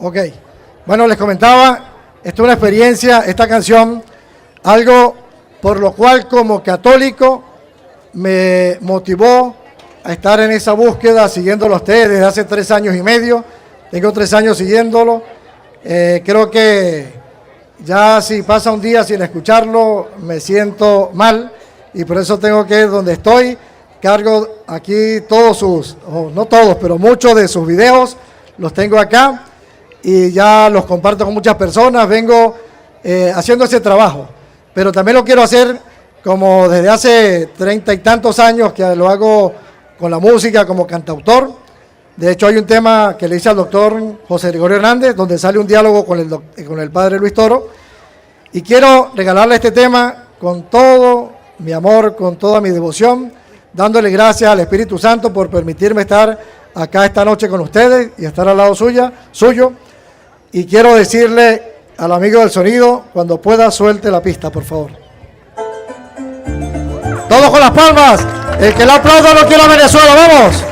Ok, bueno, les comentaba, esto es una experiencia, esta canción, algo por lo cual como católico me motivó a estar en esa búsqueda, siguiéndolo a ustedes desde hace 3 años y medio, tengo 3 años siguiéndolo, creo que ya si pasa un día sin escucharlo me siento mal y por eso tengo que ir donde estoy, cargo aquí todos sus, no todos, pero muchos de sus videos los tengo acá. Y ya los comparto con muchas personas, vengo haciendo ese trabajo, pero también lo quiero hacer como desde hace 30 y tantos años que lo hago con la música como cantautor. De hecho hay un tema que le hice al doctor José Gregorio Hernández, donde sale un diálogo con el padre Luis Toro, y quiero regalarle este tema con todo mi amor, con toda mi devoción, dándole gracias al Espíritu Santo por permitirme estar acá esta noche con ustedes y estar al lado suyo. Y quiero decirle al amigo del sonido, cuando pueda, suelte la pista, por favor. Todos con las palmas. El que le aplauda no quiere a Venezuela, ¡vamos!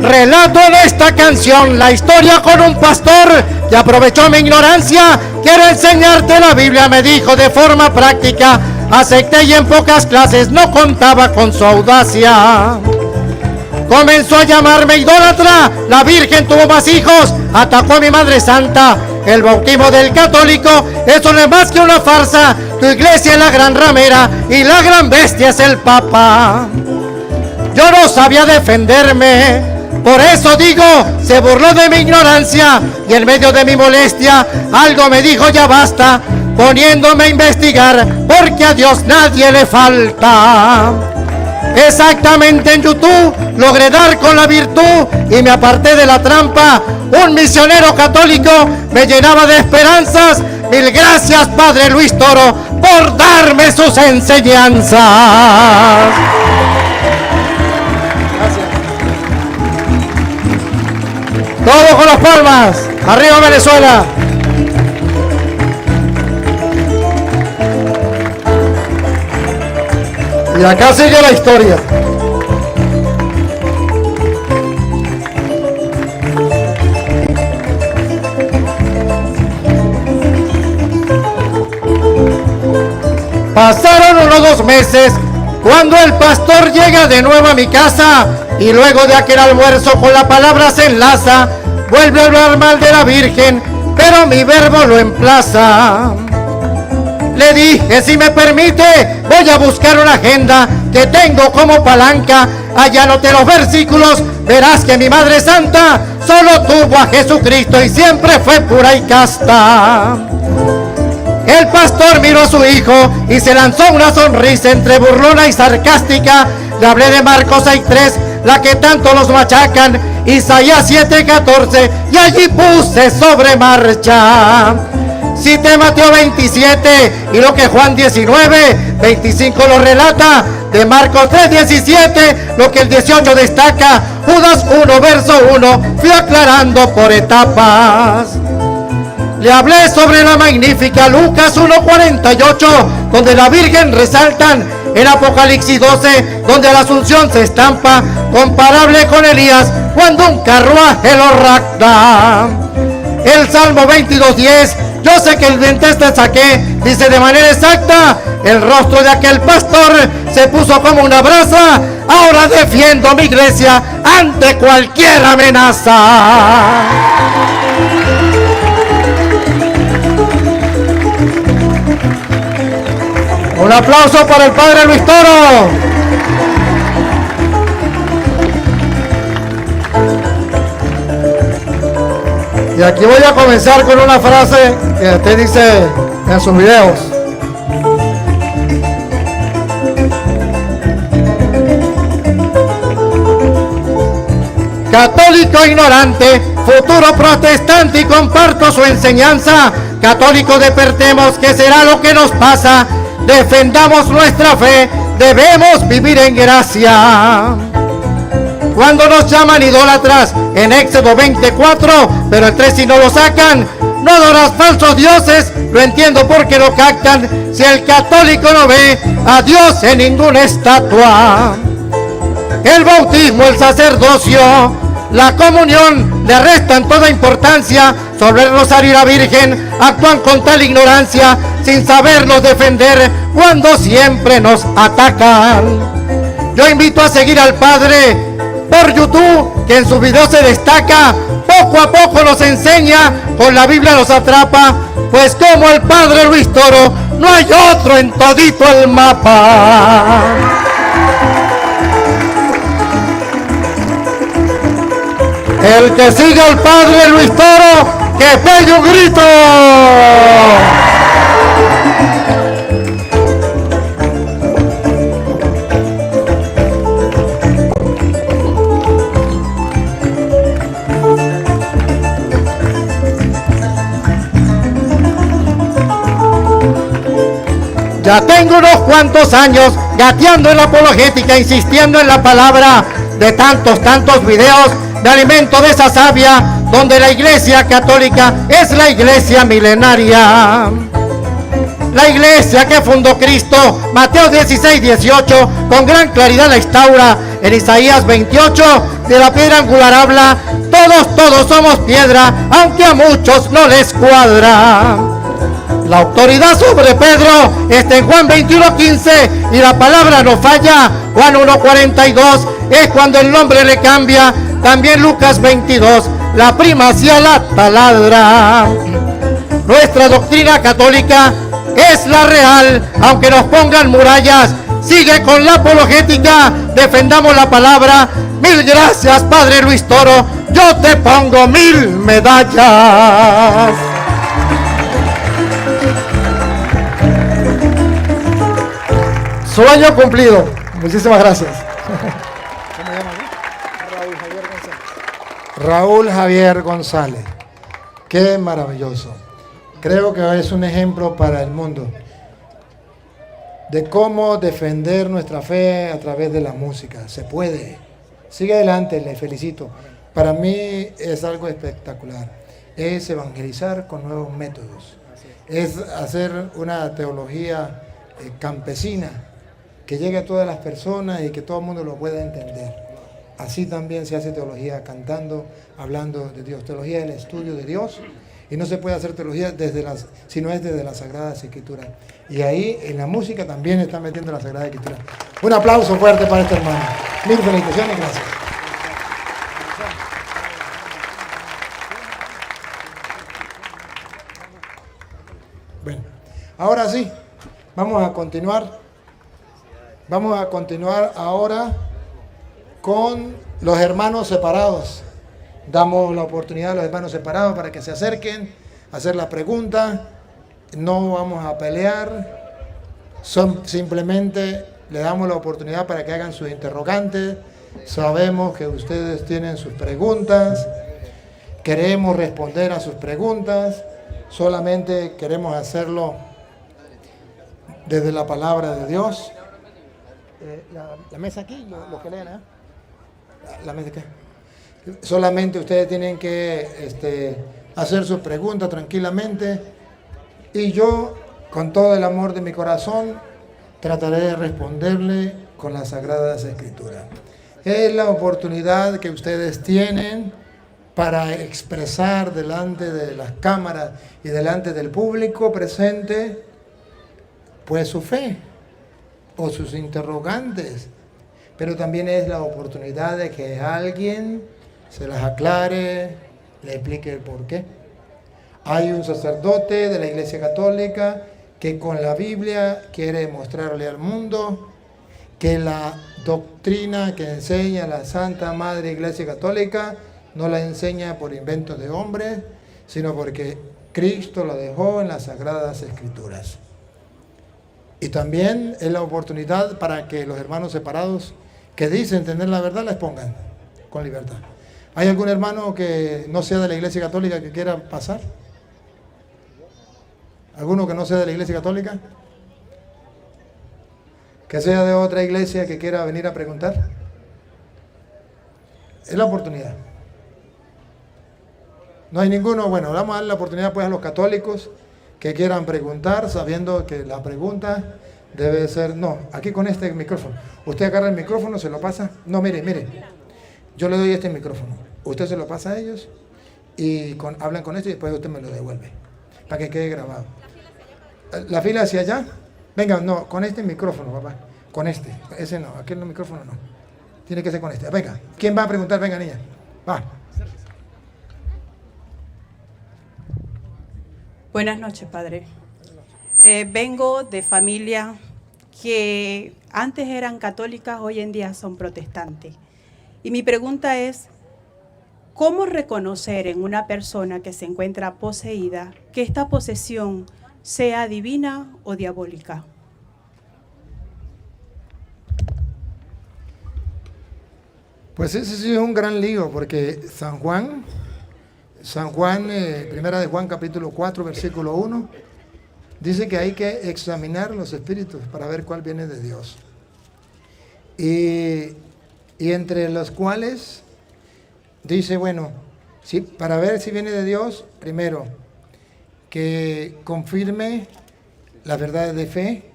Relato en esta canción la historia con un pastor que aprovechó mi ignorancia. Quiero enseñarte la Biblia, me dijo de forma práctica. Acepté y en pocas clases no contaba con su audacia. Comenzó a llamarme idólatra, la Virgen tuvo más hijos, atacó a mi Madre Santa. El bautismo del católico, eso no es más que una farsa. Tu iglesia es la gran ramera y la gran bestia es el Papa. Yo no sabía defenderme, por eso digo, se burló de mi ignorancia y en medio de mi molestia algo me dijo ya basta, poniéndome a investigar porque a Dios nadie le falta. Exactamente en YouTube logré dar con la virtud y me aparté de la trampa. Un misionero católico me llenaba de esperanzas. Mil gracias, Padre Luis Toro, por darme sus enseñanzas. Todos con las palmas. Arriba Venezuela. Y acá sigue la historia. Pasaron unos 2 meses cuando el pastor llega de nuevo a mi casa y luego de aquel almuerzo con la palabra se enlaza, vuelve a hablar mal de la Virgen, pero mi verbo lo emplaza. Le dije, si me permite, voy a buscar una agenda que tengo como palanca. Allá anoté los versículos, verás que mi Madre Santa solo tuvo a Jesucristo y siempre fue pura y casta. El pastor miró a su hijo y se lanzó una sonrisa entre burlona y sarcástica. Le hablé de Marcos 6:3, la que tanto los machacan, Isaías 7:14, y allí puse sobre marcha. Cité Mateo 27 y lo que Juan 19:25 lo relata, de Marcos 3:17 lo que el 18 destaca, Judas 1 verso 1 fui aclarando por etapas. Le hablé sobre la magnífica Lucas 1:48 donde la Virgen resaltan, en Apocalipsis 12 donde la Asunción se estampa, comparable con Elías cuando un carruaje lo rapta. El Salmo 22:10, yo sé que el diente te saqué, dice de manera exacta, el rostro de aquel pastor se puso como una brasa, ahora defiendo a mi iglesia ante cualquier amenaza. Un aplauso para el Padre Luis Toro. Y aquí voy a comenzar con una frase que usted dice en sus videos. Católico ignorante, futuro protestante y comparto su enseñanza. Católico despertemos, que será lo que nos pasa. Defendamos nuestra fe, debemos vivir en gracia. Cuando nos llaman idólatras en Éxodo 24, pero el 3 si no lo sacan, no adoras falsos dioses, lo entiendo porque lo captan. Si el católico no ve a Dios en ninguna estatua, el bautismo, el sacerdocio, la comunión le restan toda importancia. Sobre el rosario y la Virgen actúan con tal ignorancia, sin sabernos defender cuando siempre nos atacan. Yo invito a seguir al Padre por YouTube, que en sus videos se destaca. Poco a poco nos enseña, con la Biblia nos atrapa, pues como el Padre Luis Toro, no hay otro en todito el mapa. El que siga al Padre Luis Toro, que pegue un grito. Ya tengo unos cuantos años gateando en la apologética, insistiendo en la palabra. De tantos videos me alimento de esa savia, donde la Iglesia Católica es la iglesia milenaria. La iglesia que fundó Cristo, Mateo 16:18, con gran claridad la instaura. En Isaías 28, de la piedra angular habla. Todos somos piedra, aunque a muchos no les cuadra. La autoridad sobre Pedro está en Juan 21:15, y la palabra no falla. Juan 1:42 es cuando el nombre le cambia. También Lucas 22, la primacía la taladra. Nuestra doctrina católica es la real, aunque nos pongan murallas. Sigue con la apologética, defendamos la palabra. Mil gracias, Padre Luis Toro, yo te pongo 1000 medallas. Sueño cumplido. Muchísimas gracias. ¿Cómo se llama? Raúl Javier González. Raúl Javier González. Qué maravilloso. Creo que es un ejemplo para el mundo de cómo defender nuestra fe a través de la música. Se puede. Sigue adelante, le felicito. Para mí es algo espectacular. Es evangelizar con nuevos métodos. Es hacer una teología campesina, que llegue a todas las personas y que todo el mundo lo pueda entender. Así también se hace teología cantando, hablando de Dios. Teología es el estudio de Dios, y no se puede hacer teología si no es desde las Sagradas Escrituras. Y ahí en la música también está metiendo la Sagrada Escritura. Un aplauso fuerte para este hermano. Mil felicitaciones, gracias. Bueno, ahora sí, vamos a continuar. Vamos a continuar ahora con los hermanos separados. Damos la oportunidad a los hermanos separados para que se acerquen a hacer la pregunta. No vamos a pelear, simplemente le damos la oportunidad para que hagan sus interrogantes. Sabemos que ustedes tienen sus preguntas, queremos responder a sus preguntas, solamente queremos hacerlo desde la palabra de Dios. La mesa aquí, los que leen, la mesa acá. Solamente ustedes tienen que hacer sus preguntas tranquilamente, y yo, con todo el amor de mi corazón, trataré de responderle con las Sagradas Escrituras. Es la oportunidad que ustedes tienen para expresar delante de las cámaras y delante del público presente, pues su fe o sus interrogantes, pero también es la oportunidad de que alguien se las aclare, le explique el por qué. Hay un sacerdote de la Iglesia Católica que con la Biblia quiere mostrarle al mundo que la doctrina que enseña la Santa Madre Iglesia Católica no la enseña por inventos de hombres, sino porque Cristo la dejó en las Sagradas Escrituras. Y también es la oportunidad para que los hermanos separados que dicen tener la verdad la expongan con libertad. ¿Hay algún hermano que no sea de la Iglesia Católica que quiera pasar? ¿Alguno que no sea de la Iglesia Católica? ¿Que sea de otra iglesia que quiera venir a preguntar? Es la oportunidad. No hay ninguno. Bueno, vamos a dar la oportunidad pues a los católicos que quieran preguntar, sabiendo que la pregunta debe ser, no, aquí con este micrófono. Usted agarra el micrófono, se lo pasa. No, mire, yo le doy este micrófono. Usted se lo pasa a ellos y hablan con esto y después usted me lo devuelve para que quede grabado. ¿La fila hacia allá? Venga, no, con este micrófono, papá. Con este, ese no, aquel no, micrófono no. Tiene que ser con este. Venga, ¿quién va a preguntar? Venga, niña, va. Buenas noches, padre. Vengo de familia que antes eran católicas, hoy en día son protestantes. Y mi pregunta es, ¿cómo reconocer en una persona que se encuentra poseída que esta posesión sea divina o diabólica? Pues ese sí es un gran lío, porque San Juan, primera de Juan capítulo 4, versículo 1, dice que hay que examinar los espíritus para ver cuál viene de Dios. Y entre los cuales dice, bueno, sí, para ver si viene de Dios, primero, que confirme las verdades de fe.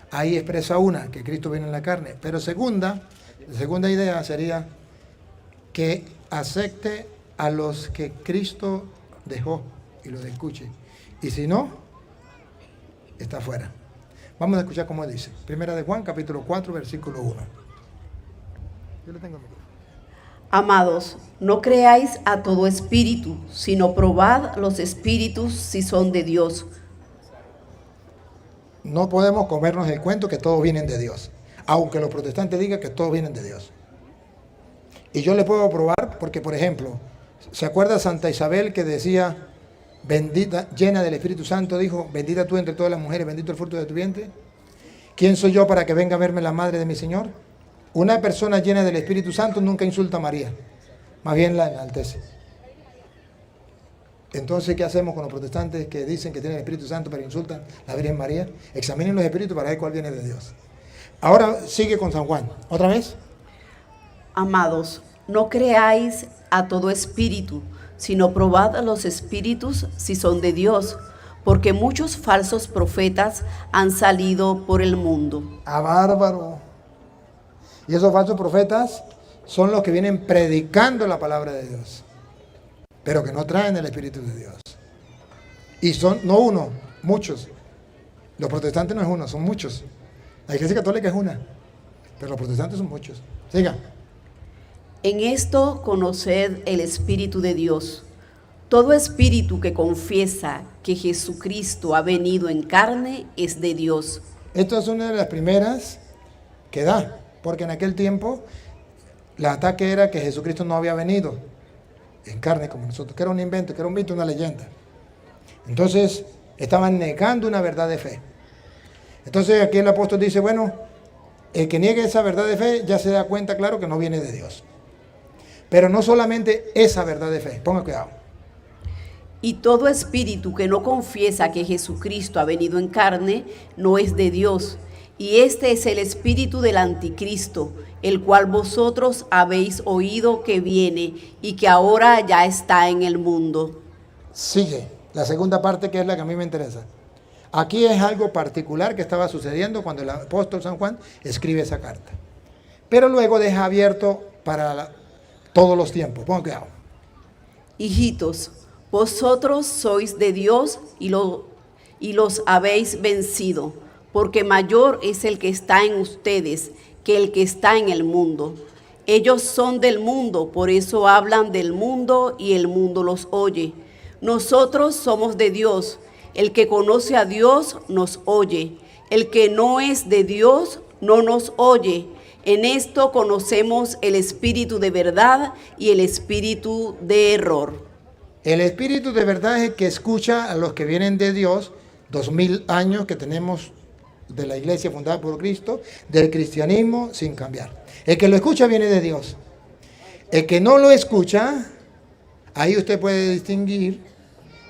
Ahí expresa una, que Cristo viene en la carne. Pero la segunda idea sería que acepte a los que Cristo dejó y los escuche. Y si no, está fuera. Vamos a escuchar cómo dice. Primera de Juan, capítulo 4, versículo 1. Yo le tengo el micrófono. Amados, no creáis a todo espíritu, sino probad los espíritus si son de Dios. No podemos comernos el cuento que todos vienen de Dios, aunque los protestantes digan que todos vienen de Dios. Y yo le puedo probar porque, por ejemplo, ¿se acuerda Santa Isabel que decía, bendita, llena del Espíritu Santo, dijo, bendita tú entre todas las mujeres, bendito el fruto de tu vientre? ¿Quién soy yo para que venga a verme la madre de mi Señor? Una persona llena del Espíritu Santo nunca insulta a María, más bien la enaltece. Entonces, ¿qué hacemos con los protestantes que dicen que tienen el Espíritu Santo pero insultan a la Virgen María? Examinen los espíritus para ver cuál viene de Dios. Ahora sigue con San Juan. ¿Otra vez? Amados, no creáis a todo espíritu, sino probad los espíritus si son de Dios, porque muchos falsos profetas han salido por el mundo. ¡Ah, bárbaro! Y esos falsos profetas son los que vienen predicando la palabra de Dios, pero que no traen el Espíritu de Dios. Y son, no uno, muchos. Los protestantes no es uno, son muchos. La Iglesia Católica es una, pero los protestantes son muchos. Siga. En esto conoced el Espíritu de Dios. Todo espíritu que confiesa que Jesucristo ha venido en carne es de Dios. Esto es una de las primeras que da, porque en aquel tiempo el ataque era que Jesucristo no había venido en carne como nosotros, que era un invento, que era un mito, una leyenda. Entonces estaban negando una verdad de fe. Entonces aquí el apóstol dice, bueno, el que niegue esa verdad de fe ya se da cuenta, claro, que no viene de Dios. Pero no solamente esa verdad de fe, ponga cuidado. Y todo espíritu que no confiesa que Jesucristo ha venido en carne no es de Dios. Y este es el espíritu del anticristo, el cual vosotros habéis oído que viene y que ahora ya está en el mundo. Sigue la segunda parte, que es la que a mí me interesa. Aquí es algo particular que estaba sucediendo cuando el apóstol San Juan escribe esa carta. Pero luego deja abierto para todos los tiempos. Pongan cuidado. Hijitos, vosotros sois de Dios y los habéis vencido, porque mayor es el que está en ustedes que el que está en el mundo. Ellos son del mundo, por eso hablan del mundo y el mundo los oye. Nosotros somos de Dios. El que conoce a Dios nos oye. El que no es de Dios no nos oye. En esto conocemos el espíritu de verdad y el espíritu de error. El espíritu de verdad es el que escucha a los que vienen de Dios, 2000 años que tenemos de la iglesia fundada por Cristo, del cristianismo sin cambiar. El que lo escucha viene de Dios. El que no lo escucha, ahí usted puede distinguir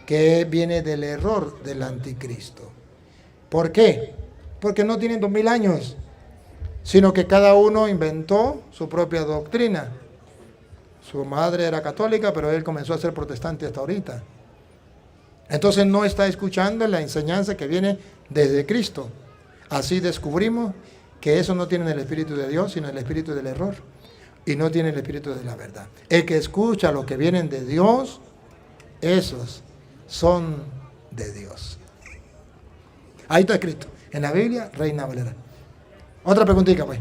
que viene del error del anticristo. ¿Por qué? Porque no tienen 2000 años, sino que cada uno inventó su propia doctrina. Su madre era católica, pero él comenzó a ser protestante hasta ahorita. Entonces no está escuchando la enseñanza que viene desde Cristo. Así descubrimos que eso no tiene el Espíritu de Dios, sino el espíritu del error. Y no tiene el espíritu de la verdad. El que escucha lo que vienen de Dios, esos son de Dios. Ahí está escrito. En la Biblia, Reina Valera. Otra preguntita, pues.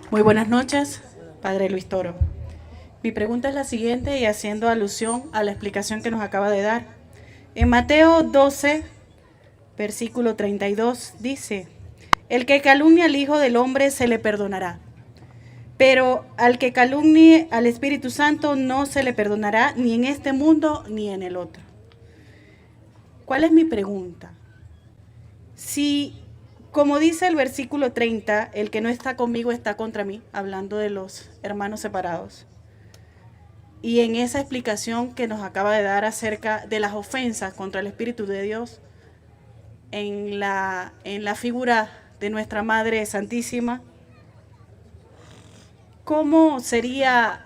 Muy buenas noches, Padre Luis Toro. Mi pregunta es la siguiente y haciendo alusión a la explicación que nos acaba de dar. En Mateo 12, versículo 32 dice: el que calumnia al Hijo del Hombre se le perdonará, pero al que calumnie al Espíritu Santo no se le perdonará ni en este mundo ni en el otro. ¿Cuál es mi pregunta? Si, como dice el versículo 30, el que no está conmigo está contra mí, hablando de los hermanos separados, y en esa explicación que nos acaba de dar acerca de las ofensas contra el Espíritu de Dios, en la figura de nuestra Madre Santísima, ¿cómo sería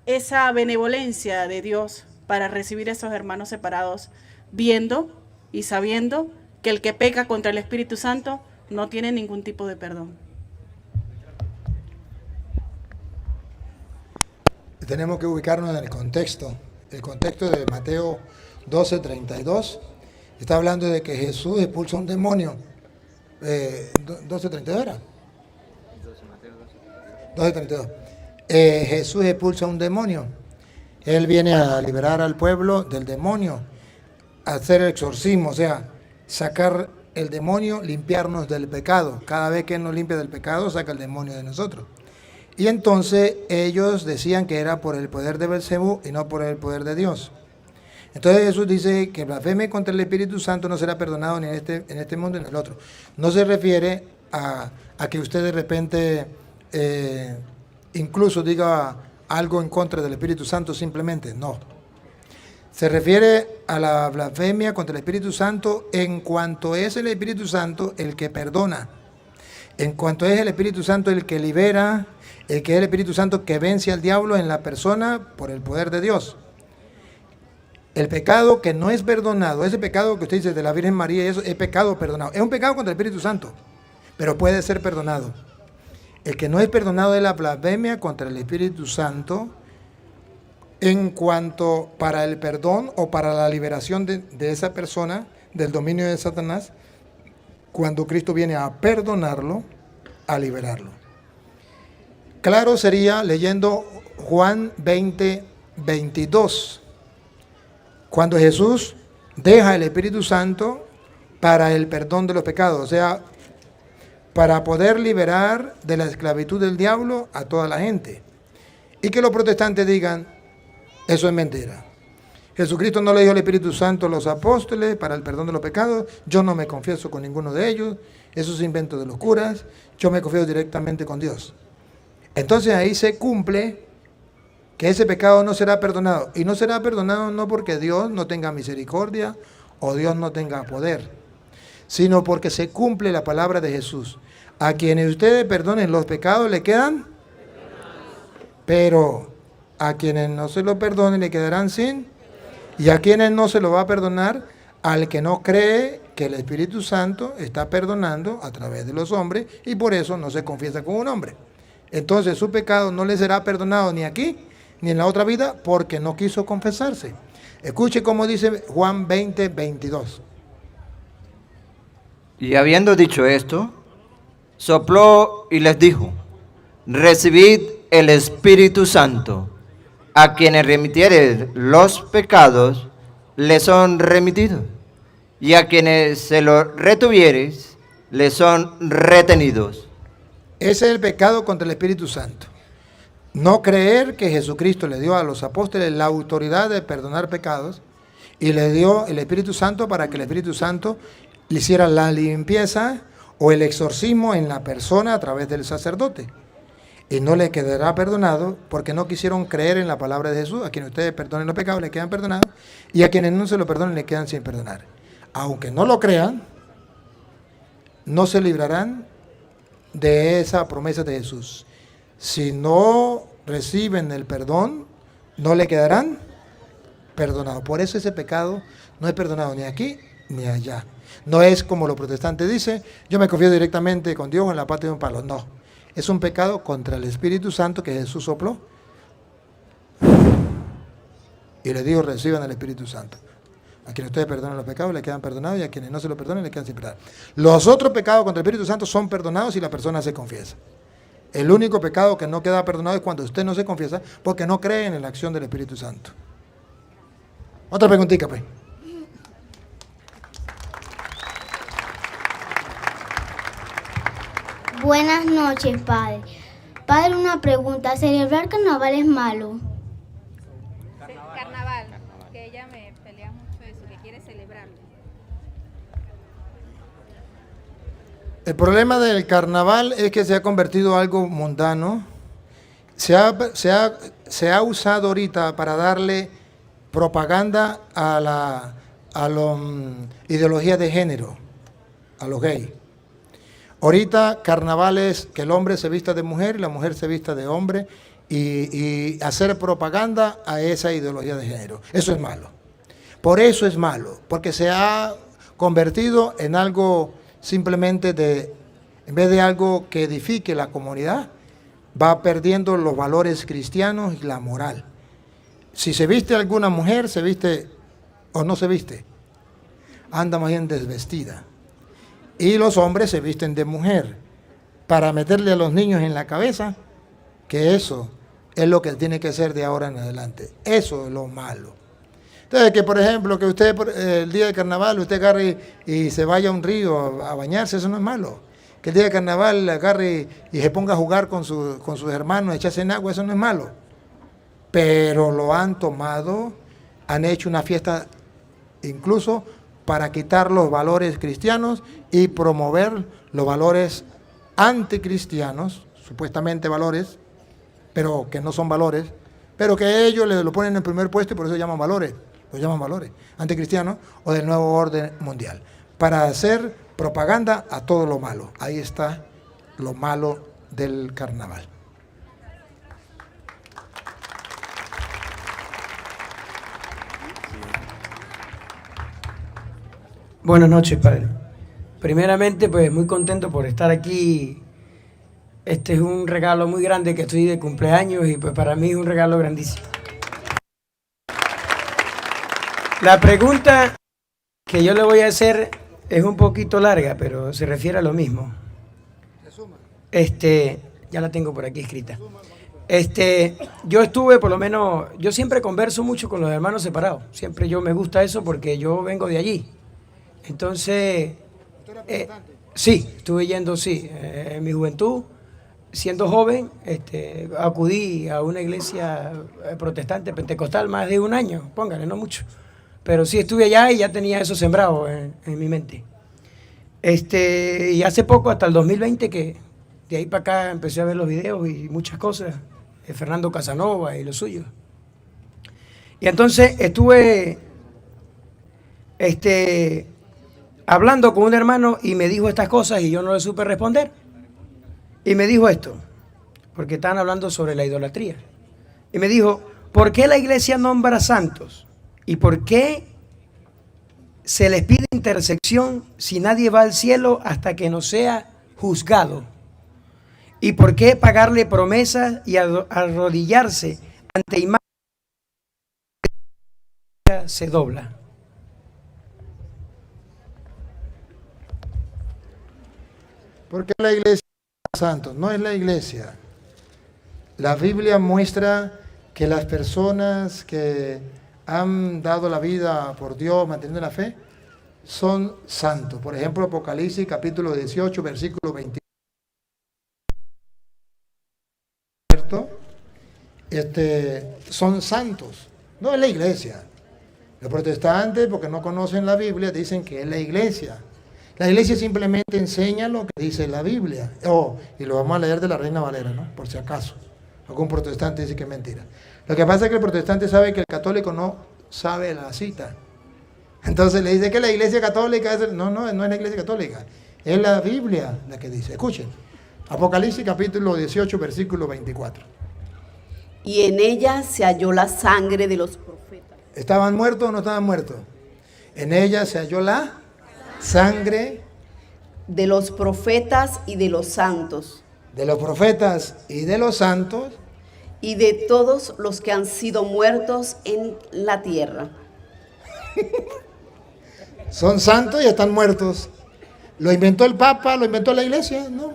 esa benevolencia de Dios para recibir a esos hermanos separados, viendo y sabiendo que el que peca contra el Espíritu Santo no tiene ningún tipo de perdón? Tenemos que ubicarnos en el contexto. El contexto de Mateo 12, 32 está hablando de que Jesús expulsa un demonio. 12:32 era. 12:32. Jesús expulsa un demonio. Él viene a liberar al pueblo del demonio, a hacer el exorcismo, o sea, sacar el demonio, limpiarnos del pecado. Cada vez que Él nos limpia del pecado, saca el demonio de nosotros. Y entonces ellos decían que era por el poder de Belcebú y no por el poder de Dios. Entonces Jesús dice que blasfeme contra el Espíritu Santo no será perdonado ni en este mundo ni en el otro. No se refiere a que usted de repente incluso diga algo en contra del Espíritu Santo simplemente, no. Se refiere a la blasfemia contra el Espíritu Santo en cuanto es el Espíritu Santo el que perdona, en cuanto es el Espíritu Santo el que libera, el que es el Espíritu Santo que vence al diablo en la persona por el poder de Dios. El pecado que no es perdonado, ese pecado que usted dice de la Virgen María, eso es pecado perdonado. Es un pecado contra el Espíritu Santo, pero puede ser perdonado. El que no es perdonado es la blasfemia contra el Espíritu Santo en cuanto para el perdón o para la liberación de esa persona del dominio de Satanás, cuando Cristo viene a perdonarlo, a liberarlo. Claro sería leyendo Juan 20, 22. Cuando Jesús deja el Espíritu Santo para el perdón de los pecados, o sea, para poder liberar de la esclavitud del diablo a toda la gente. Y que los protestantes digan, eso es mentira. Jesucristo no le dio el Espíritu Santo a los apóstoles para el perdón de los pecados, yo no me confieso con ninguno de ellos, eso es invento de los curas, yo me confieso directamente con Dios. Entonces ahí se cumple que ese pecado no será perdonado. Y no será perdonado no porque Dios no tenga misericordia o Dios no tenga poder, sino porque se cumple la palabra de Jesús. A quienes ustedes perdonen los pecados le quedan, pero a quienes no se lo perdonen le quedarán sin, y a quienes no se lo va a perdonar, al que no cree que el Espíritu Santo está perdonando a través de los hombres y por eso no se confiesa con un hombre. Entonces su pecado no le será perdonado ni aquí ni en la otra vida porque no quiso confesarse. Escuche cómo dice Juan 20, 22. Y habiendo dicho esto, sopló y les dijo, recibid el Espíritu Santo. A quienes remitieres los pecados, les son remitidos, y a quienes se los retuvieres, les son retenidos. Ese es el pecado contra el Espíritu Santo. No creer que Jesucristo le dio a los apóstoles la autoridad de perdonar pecados y le dio el Espíritu Santo para que el Espíritu Santo le hiciera la limpieza o el exorcismo en la persona a través del sacerdote. Y no le quedará perdonado porque no quisieron creer en la palabra de Jesús. A quienes ustedes perdonen los pecados le quedan perdonados y a quienes no se lo perdonen le quedan sin perdonar. Aunque no lo crean, no se librarán de esa promesa de Jesús. Si no reciben el perdón, no le quedarán perdonados. Por eso ese pecado no es perdonado ni aquí ni allá. No es como los protestantes dicen, yo me confío directamente con Dios en la pata de un palo. No, es un pecado contra el Espíritu Santo que Jesús sopló y le dijo, reciban el Espíritu Santo. A quienes ustedes perdonan los pecados le quedan perdonados, y a quienes no se los perdonen le quedan sin perdonar. Los otros pecados contra el Espíritu Santo son perdonados si la persona se confiesa. El único pecado que no queda perdonado es cuando usted no se confiesa porque no cree en la acción del Espíritu Santo. Otra preguntita, pues. Buenas noches, padre. Padre, una pregunta. ¿Celebrar carnaval es malo? Carnaval, que ella me pelea mucho eso, que quiere celebrarlo. El problema del carnaval es que se ha convertido en algo mundano. Se ha usado ahorita para darle propaganda a la ideología de género, a los gays. Ahorita carnaval es que el hombre se vista de mujer y la mujer se vista de hombre y hacer propaganda a esa ideología de género. Eso es malo. Por eso es malo, porque se ha convertido en algo simplemente en vez de algo que edifique la comunidad, va perdiendo los valores cristianos y la moral. Si se viste alguna mujer, se viste o no se viste, anda más bien desvestida. Y los hombres se visten de mujer para meterle a los niños en la cabeza que eso es lo que tiene que ser de ahora en adelante. Eso es lo malo. Entonces, que por ejemplo, que usted el día de carnaval usted agarre y se vaya a un río a bañarse, eso no es malo. Que el día de carnaval agarre y se ponga a jugar con sus hermanos, echarse en agua, eso no es malo. Pero lo han tomado, han hecho una fiesta incluso para quitar los valores cristianos y promover los valores anticristianos, supuestamente valores, pero que no son valores, pero que ellos lo ponen en primer puesto y por eso llaman valores, anticristianos o del nuevo orden mundial, para hacer propaganda a todo lo malo. Ahí está lo malo del carnaval. Buenas noches, padre. Primeramente, pues muy contento por estar aquí. Este es un regalo muy grande que estoy de cumpleaños y pues para mí es un regalo grandísimo. La pregunta que yo le voy a hacer es un poquito larga, pero se refiere a lo mismo. Ya la tengo por aquí escrita. Yo estuve, por lo menos, yo siempre converso mucho con los hermanos separados. Siempre me gusta eso porque yo vengo de allí. Entonces, sí, estuve yendo, sí, en mi juventud, siendo joven, acudí a una iglesia protestante, pentecostal, más de un año, póngale, no mucho. Pero sí estuve allá y ya tenía eso sembrado en mi mente. Y hace poco, hasta el 2020, que de ahí para acá empecé a ver los videos y muchas cosas, de Fernando Casanova y lo suyo. Y entonces estuve, hablando con un hermano y me dijo estas cosas y yo no le supe responder. Y me dijo esto, porque estaban hablando sobre la idolatría. Y me dijo, ¿por qué la iglesia nombra santos? ¿Y por qué se les pide intersección si nadie va al cielo hasta que no sea juzgado? ¿Y por qué pagarle promesas y arrodillarse ante imágenes se dobla? Porque la iglesia es santos, no es la iglesia. La Biblia muestra que las personas que han dado la vida por Dios, manteniendo la fe, son santos. Por ejemplo, Apocalipsis capítulo 18, versículo 20. Son santos, no es la iglesia. Los protestantes, porque no conocen la Biblia, dicen que es la iglesia. La iglesia simplemente enseña lo que dice la Biblia. Y lo vamos a leer de la Reina Valera, ¿no? Por si acaso. Algún protestante dice que es mentira. Lo que pasa es que el protestante sabe que el católico no sabe la cita. Entonces le dice que la iglesia católica es... No es la iglesia católica. Es la Biblia la que dice. Escuchen. Apocalipsis capítulo 18, versículo 24. Y en ella se halló la sangre de los profetas. ¿Estaban muertos o no estaban muertos? En ella se halló la sangre De los profetas y de los santos. de los profetas y de los santos. Y de todos los que han sido muertos en la tierra. Son santos y están muertos. ¿Lo inventó el Papa? ¿Lo inventó la iglesia? No.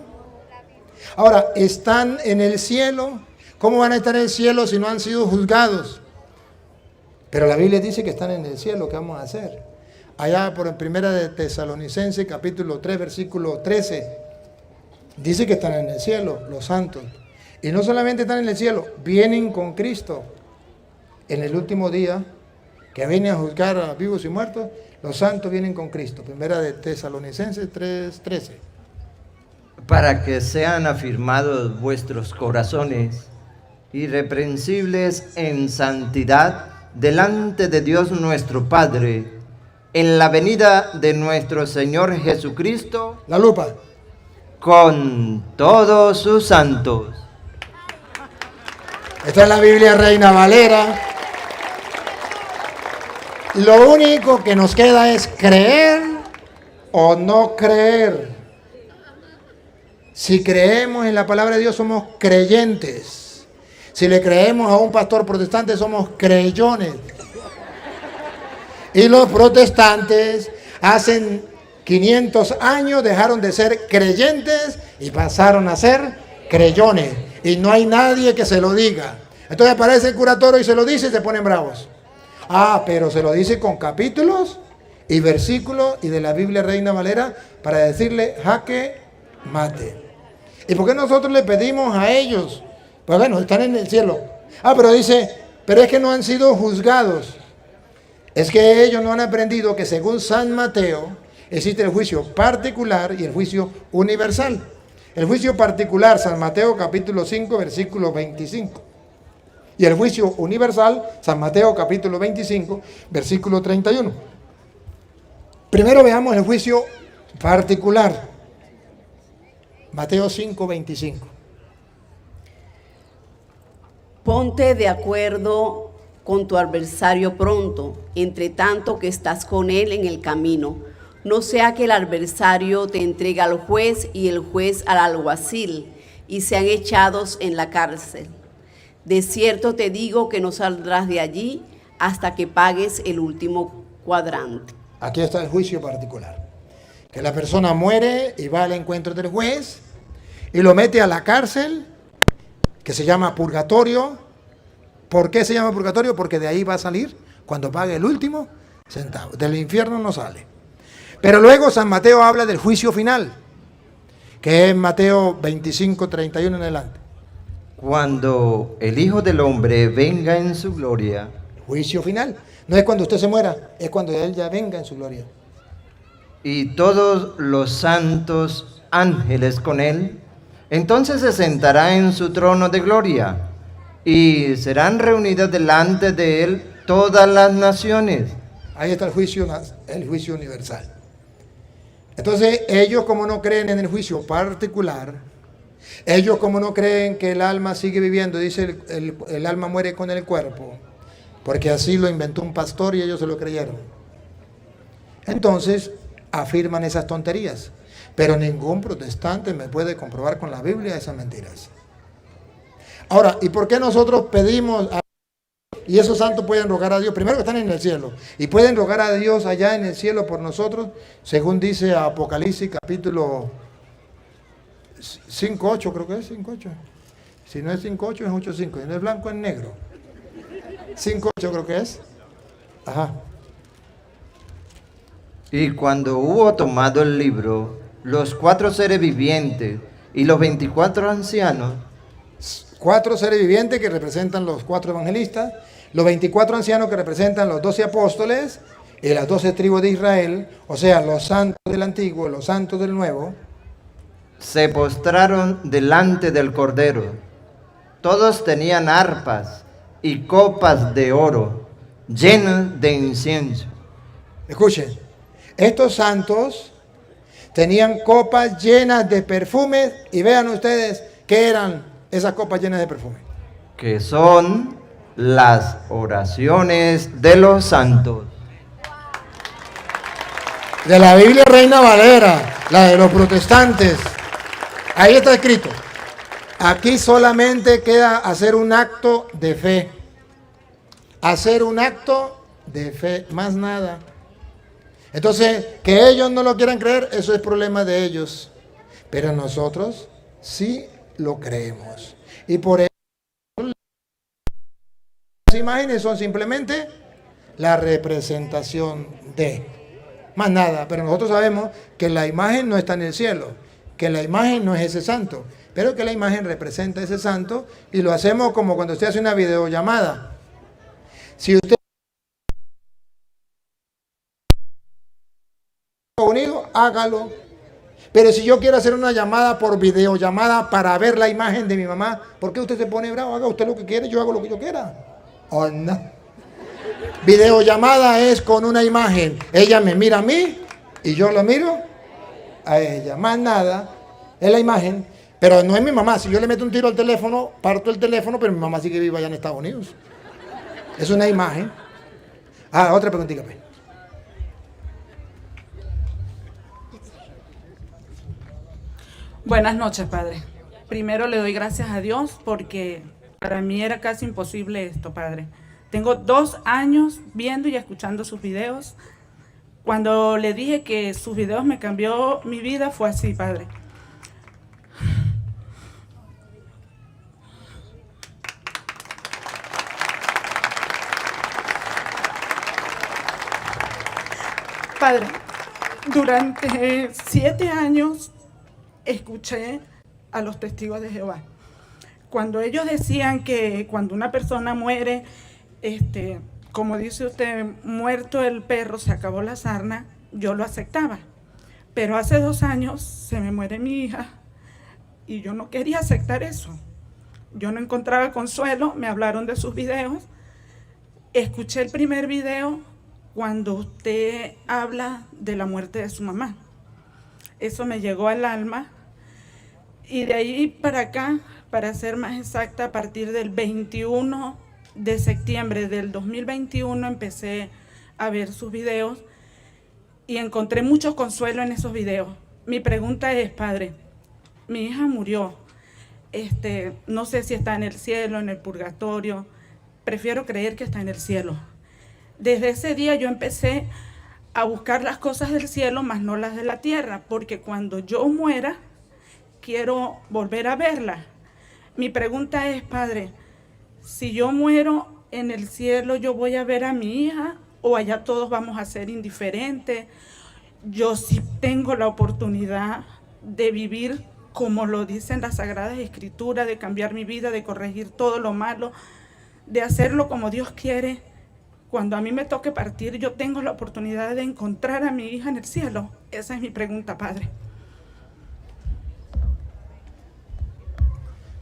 Ahora, están en el cielo. ¿Cómo van a estar en el cielo si no han sido juzgados? Pero la Biblia dice que están en el cielo. ¿Qué vamos a hacer? Allá por en Primera de Tesalonicenses, capítulo 3, versículo 13. Dice que están en el cielo, los santos. Y no solamente están en el cielo, vienen con Cristo. En el último día, que viene a juzgar a vivos y muertos, los santos vienen con Cristo. Primera de Tesalonicenses 3:13. Para que sean afirmados vuestros corazones, irreprensibles en santidad, delante de Dios nuestro Padre, en la venida de nuestro Señor Jesucristo, La lupa. con todos sus santos. Esta es la Biblia Reina Valera. Lo único que nos queda es creer o no creer. Si creemos en la palabra de Dios, somos creyentes. Si le creemos a un pastor protestante, somos creyentes. Y los protestantes hacen 500 años dejaron de ser creyentes y pasaron a ser creyones. Y no hay nadie que se lo diga. Entonces aparece el curatorio y se lo dice y se ponen bravos. Ah, pero se lo dice con capítulos y versículos y de la Biblia Reina Valera para decirle jaque mate. ¿Y por qué nosotros le pedimos a ellos? Pues bueno, están en el cielo. Ah, pero dice, pero es que no han sido juzgados. Es que ellos no han aprendido que según San Mateo existe el juicio particular y el juicio universal. El juicio particular, San Mateo capítulo 5, versículo 25. Y el juicio universal, San Mateo capítulo 25, versículo 31. Primero veamos el juicio particular. Mateo 5, 25. Ponte de acuerdo con tu adversario pronto, entre tanto que estás con él en el camino. No sea que el adversario te entregue al juez y el juez al alguacil, y sean echados en la cárcel. De cierto te digo que no saldrás de allí hasta que pagues el último cuadrante. Aquí está el juicio particular. Que la persona muere y va al encuentro del juez y lo mete a la cárcel, que se llama purgatorio. ¿Por qué se llama purgatorio? Porque de ahí va a salir cuando pague el último centavo. Del infierno no sale. Pero luego San Mateo habla del juicio final, que es Mateo 25, 31 en adelante. Cuando el Hijo del Hombre venga en su gloria, Juicio final. No es cuando usted se muera, es cuando Él ya venga en su gloria. y todos los santos ángeles con él, entonces se sentará en su trono de gloria, y serán reunidas delante de él todas las naciones. Ahí está el juicio universal. Entonces, ellos como no creen en el juicio particular, ellos como no creen que el alma sigue viviendo, dice el alma muere con el cuerpo, porque así lo inventó un pastor y ellos se lo creyeron. Entonces, afirman esas tonterías. Pero ningún protestante me puede comprobar con la Biblia esas mentiras. Ahora, ¿y por qué nosotros pedimos y esos santos pueden rogar a Dios? Primero que están en el cielo. Y pueden rogar a Dios allá en el cielo por nosotros, según dice Apocalipsis capítulo 5:8, creo que es 5:8. Si no es 5:8 es 8:5. Si no es blanco es negro. 5:8 creo que es. Ajá. Y cuando hubo tomado el libro, los 4 seres vivientes y los 24 ancianos, 4 seres vivientes que representan los 4 evangelistas, los 24 ancianos que representan los 12 apóstoles y las 12 tribus de Israel, o sea, los santos del antiguo, los santos del nuevo, se postraron delante del Cordero. Todos tenían arpas y copas de oro llenas de incienso. escuchen, estos santos tenían copas llenas de perfumes y vean ustedes qué eran esas copas llenas de perfume. Que son las oraciones de los santos. De la Biblia Reina Valera, la de los protestantes. Ahí está escrito. Aquí solamente queda hacer un acto de fe. Hacer un acto de fe, más nada. Entonces, que ellos no lo quieran creer, eso es problema de ellos. Pero nosotros sí lo creemos. Y por eso las imágenes son simplemente la representación de, más nada. Pero nosotros sabemos que la imagen no está en el cielo, que la imagen no es ese santo, pero que la imagen representa ese santo, y lo hacemos como cuando usted hace una videollamada. Si usted unido, hágalo. Pero si yo quiero hacer una llamada por videollamada para ver la imagen de mi mamá, ¿por qué usted se pone bravo? Haga usted lo que quiere, yo hago lo que yo quiera. ¿O no? Videollamada es con una imagen. Ella me mira a mí y yo la miro a ella. Más nada, es la imagen. Pero no es mi mamá. Si yo le meto un tiro al teléfono, parto el teléfono, pero mi mamá sí que vive allá en Estados Unidos. Es una imagen. Ah, otra preguntita, pues. Buenas noches, Padre. Primero le doy gracias a Dios porque para mí era casi imposible esto, Padre. Tengo 2 años viendo y escuchando sus videos. Cuando le dije que sus videos me cambió mi vida, fue así, Padre. Padre, durante 7 años escuché a los testigos de Jehová. Cuando ellos decían que cuando una persona muere, como dice usted, muerto el perro, se acabó la sarna, yo lo aceptaba. Pero hace 2 años se me muere mi hija y yo no quería aceptar eso. Yo no encontraba consuelo, me hablaron de sus videos. Escuché el primer video cuando usted habla de la muerte de su mamá. Eso me llegó al alma. Y de ahí para acá, para ser más exacta, a partir del 21 de septiembre del 2021 empecé a ver sus videos y encontré mucho consuelo en esos videos. Mi pregunta es, Padre, mi hija murió, no sé si está en el cielo, en el purgatorio, prefiero creer que está en el cielo. Desde ese día yo empecé a buscar las cosas del cielo, más no las de la tierra, porque cuando yo muera, quiero volver a verla. Mi pregunta es, Padre, si yo muero en el cielo, ¿yo voy a ver a mi hija o allá todos vamos a ser indiferentes? Yo sí tengo la oportunidad de vivir como lo dicen las Sagradas Escrituras, de cambiar mi vida, de corregir todo lo malo, de hacerlo como Dios quiere. Cuando a mí me toque partir, yo tengo la oportunidad de encontrar a mi hija en el cielo. Esa es mi pregunta, Padre.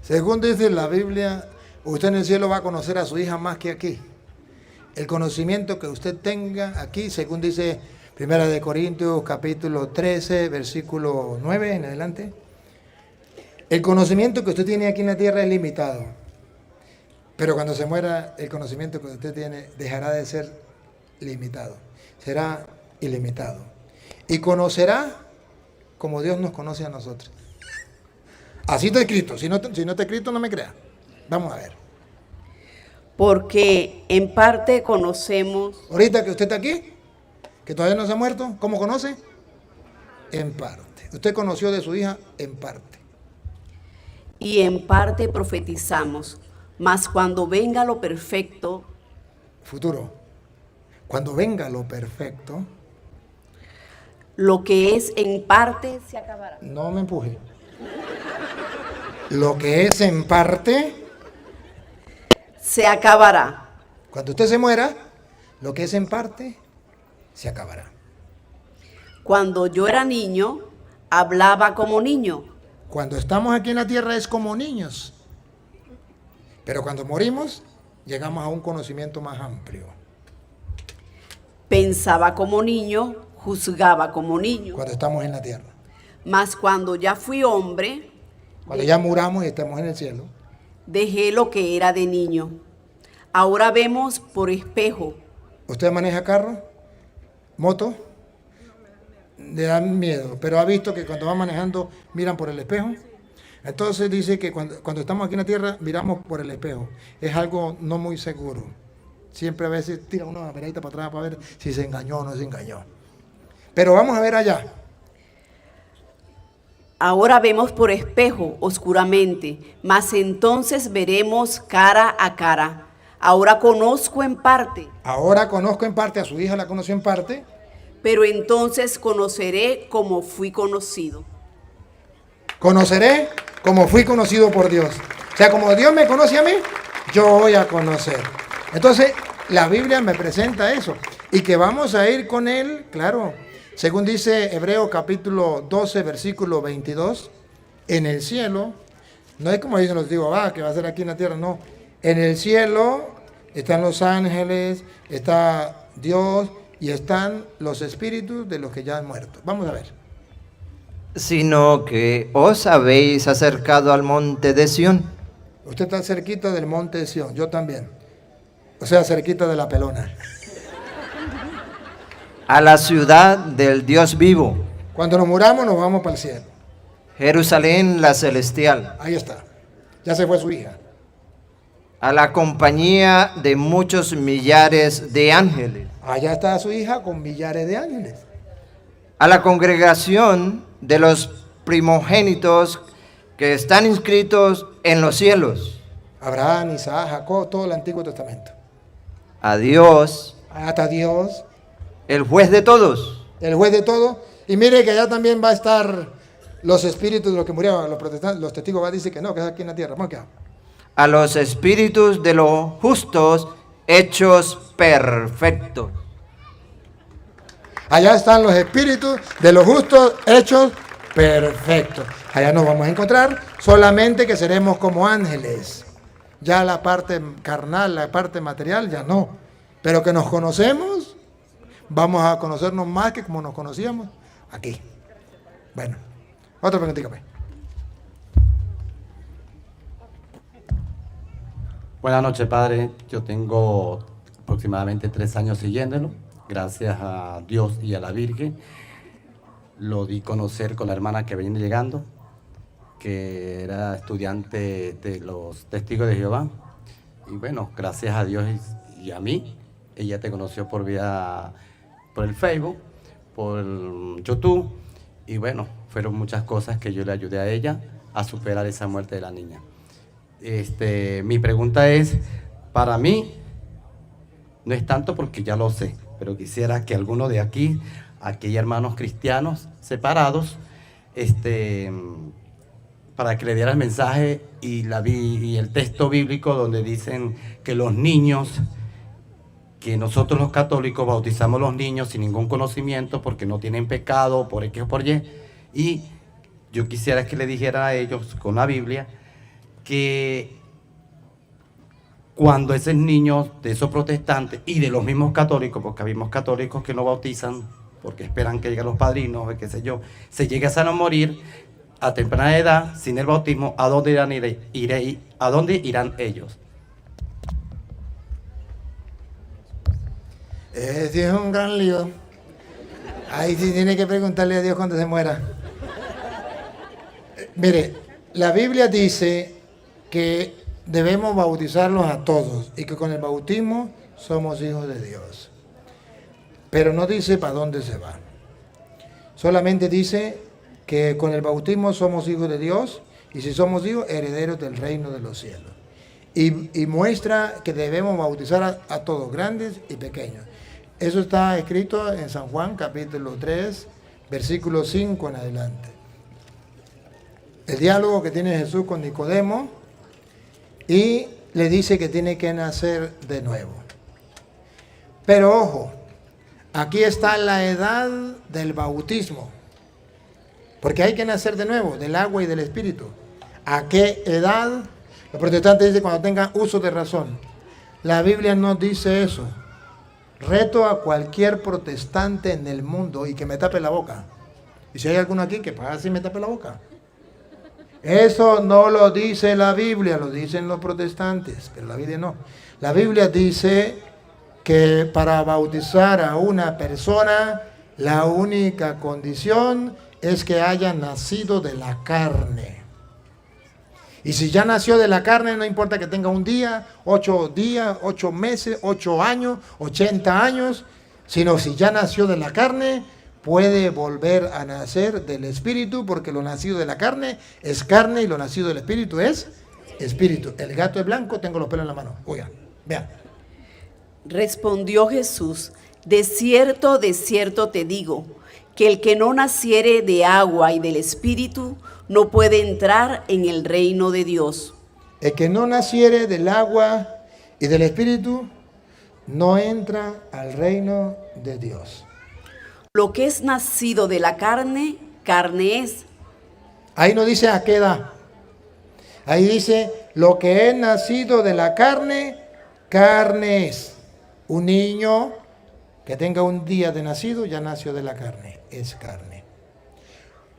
Según dice la Biblia, usted en el cielo va a conocer a su hija más que aquí. El conocimiento que usted tenga aquí, según dice 1 Corintios capítulo 13, versículo 9 en adelante. El conocimiento que usted tiene aquí en la tierra es limitado. Pero cuando se muera, el conocimiento que usted tiene dejará de ser limitado. Será ilimitado. Y conocerá como Dios nos conoce a nosotros. Así está escrito. Si no está escrito, no me crea. Vamos a ver. Porque en parte conocemos. Ahorita que usted está aquí, que todavía no se ha muerto, ¿cómo conoce? En parte. Usted conoció de su hija en parte. Y en parte profetizamos. Mas cuando venga lo perfecto. Futuro. Cuando venga lo perfecto. Lo que es en parte se acabará. No me empuje. Lo que es en parte se acabará. Cuando usted se muera, lo que es en parte se acabará. Cuando yo era niño, hablaba como niño. Cuando estamos aquí en la tierra es como niños. Pero cuando morimos, llegamos a un conocimiento más amplio. Pensaba como niño, juzgaba como niño. Cuando estamos en la tierra. Mas cuando ya fui hombre, Cuando ya muramos y estemos en el cielo. dejé lo que era de niño. Ahora vemos por espejo. ¿Usted maneja carro? ¿Moto? Le dan miedo, pero ha visto que cuando va manejando miran por el espejo. Entonces dice que cuando estamos aquí en la tierra miramos por el espejo. Es algo no muy seguro. Siempre a veces tira una miradita para atrás para ver si se engañó o no se engañó. Pero vamos a ver allá. Ahora vemos por espejo oscuramente, mas entonces veremos cara a cara. Ahora conozco en parte, Ahora conozco en parte, a su hija la conoció en parte. pero entonces conoceré como fui conocido. Conoceré como fui conocido por Dios. O sea, como Dios me conoce a mí, yo voy a conocer. Entonces, la Biblia me presenta eso. Y que vamos a ir con Él, claro. Según dice Hebreos capítulo 12, versículo 22, en el cielo, no es como dicen los digo, que va a ser aquí en la tierra, no. En el cielo están los ángeles, está Dios y están los espíritus de los que ya han muerto. Vamos a ver. Sino que os habéis acercado al monte de Sión, Usted está cerquita del monte de Sión, yo también. O sea, cerquita de la pelona. a la ciudad del Dios vivo, Cuando nos muramos nos vamos para el cielo. Jerusalén la celestial, Ahí está. Ya se fue su hija. a la compañía de muchos millares de ángeles, Allá está su hija con millares de ángeles. a la congregación de los primogénitos que están inscritos en los cielos, Abraham, Isaac, Jacob, todo el Antiguo Testamento. a Dios, Hasta Dios, el juez de todos, el juez de todo. Y mire que allá también va a estar los espíritus de los que murieron. Los protestantes, los testigos dicen que no, que es aquí en la tierra. Vamos acá. a los espíritus de los justos hechos perfectos. Allá están los espíritus de los justos hechos perfectos. Allá nos vamos a encontrar, solamente que seremos como ángeles. Ya la parte carnal, la parte material, ya no. Pero que nos conocemos, vamos a conocernos más que como nos conocíamos aquí. Bueno, otra preguntita, pues. Buenas noches, padre. Yo tengo aproximadamente 3 años siguiéndolo. Gracias a Dios y a la Virgen. Lo di a conocer con la hermana que venía llegando, que era estudiante de los Testigos de Jehová. Y bueno, gracias a Dios y a mí, ella te conoció por el Facebook, por YouTube. Y bueno, fueron muchas cosas que yo le ayudé a ella a superar esa muerte de la niña. Mi pregunta es, para mí, no es tanto porque ya lo sé, pero quisiera que alguno de aquí hermanos cristianos separados, para que le diera el mensaje y el texto bíblico donde dicen que los niños, que nosotros los católicos bautizamos a los niños sin ningún conocimiento porque no tienen pecado, por X o por Y, y yo quisiera que le dijera a ellos con la Biblia que cuando esos niños de esos protestantes y de los mismos católicos, porque habemos católicos que no bautizan porque esperan que lleguen los padrinos o qué sé yo, se llegan a morir a temprana edad sin el bautismo, ¿a dónde a dónde irán ellos? Sí, es un gran lío. Ahí sí tiene que preguntarle a Dios cuando se muera. Mire, la Biblia dice que debemos bautizarlos a todos y que con el bautismo somos hijos de Dios. Pero no dice para dónde se va. Solamente dice que con el bautismo somos hijos de Dios y si somos hijos, herederos del reino de los cielos. Y muestra que debemos bautizar a todos, grandes y pequeños. Eso está escrito en San Juan capítulo 3, versículo 5 en adelante. El diálogo que tiene Jesús con Nicodemo y le dice que tiene que nacer de nuevo. Pero ojo, aquí está la edad del bautismo, porque hay que nacer de nuevo, del agua y del espíritu. ¿A qué edad? Los protestantes dicen cuando tengan uso de razón. La Biblia no dice eso. Reto a cualquier protestante en el mundo y que me tape la boca Y si hay alguno aquí, que pase y me tape la boca. Eso no lo dice la Biblia, lo dicen los protestantes, pero la Biblia no. La Biblia dice que para bautizar a una persona, la única condición es que haya nacido de la carne. Y si ya nació de la carne, no importa que tenga un día, 8 días, 8 meses, 8 años, 80 años, sino si ya nació de la carne, puede volver a nacer del Espíritu, porque lo nacido de la carne es carne y lo nacido del Espíritu es Espíritu. El gato es blanco, tengo los pelos en la mano. Oigan, vean. Respondió Jesús: de cierto te digo, que el que no naciere de agua y del Espíritu no puede entrar en el reino de Dios. El que no naciere del agua y del Espíritu no entra al reino de Dios. Lo que es nacido de la carne, carne es. Ahí no dice a qué edad. Ahí dice, lo que es nacido de la carne, carne es. Un niño que tenga un día de nacido ya nació de la carne, es carne.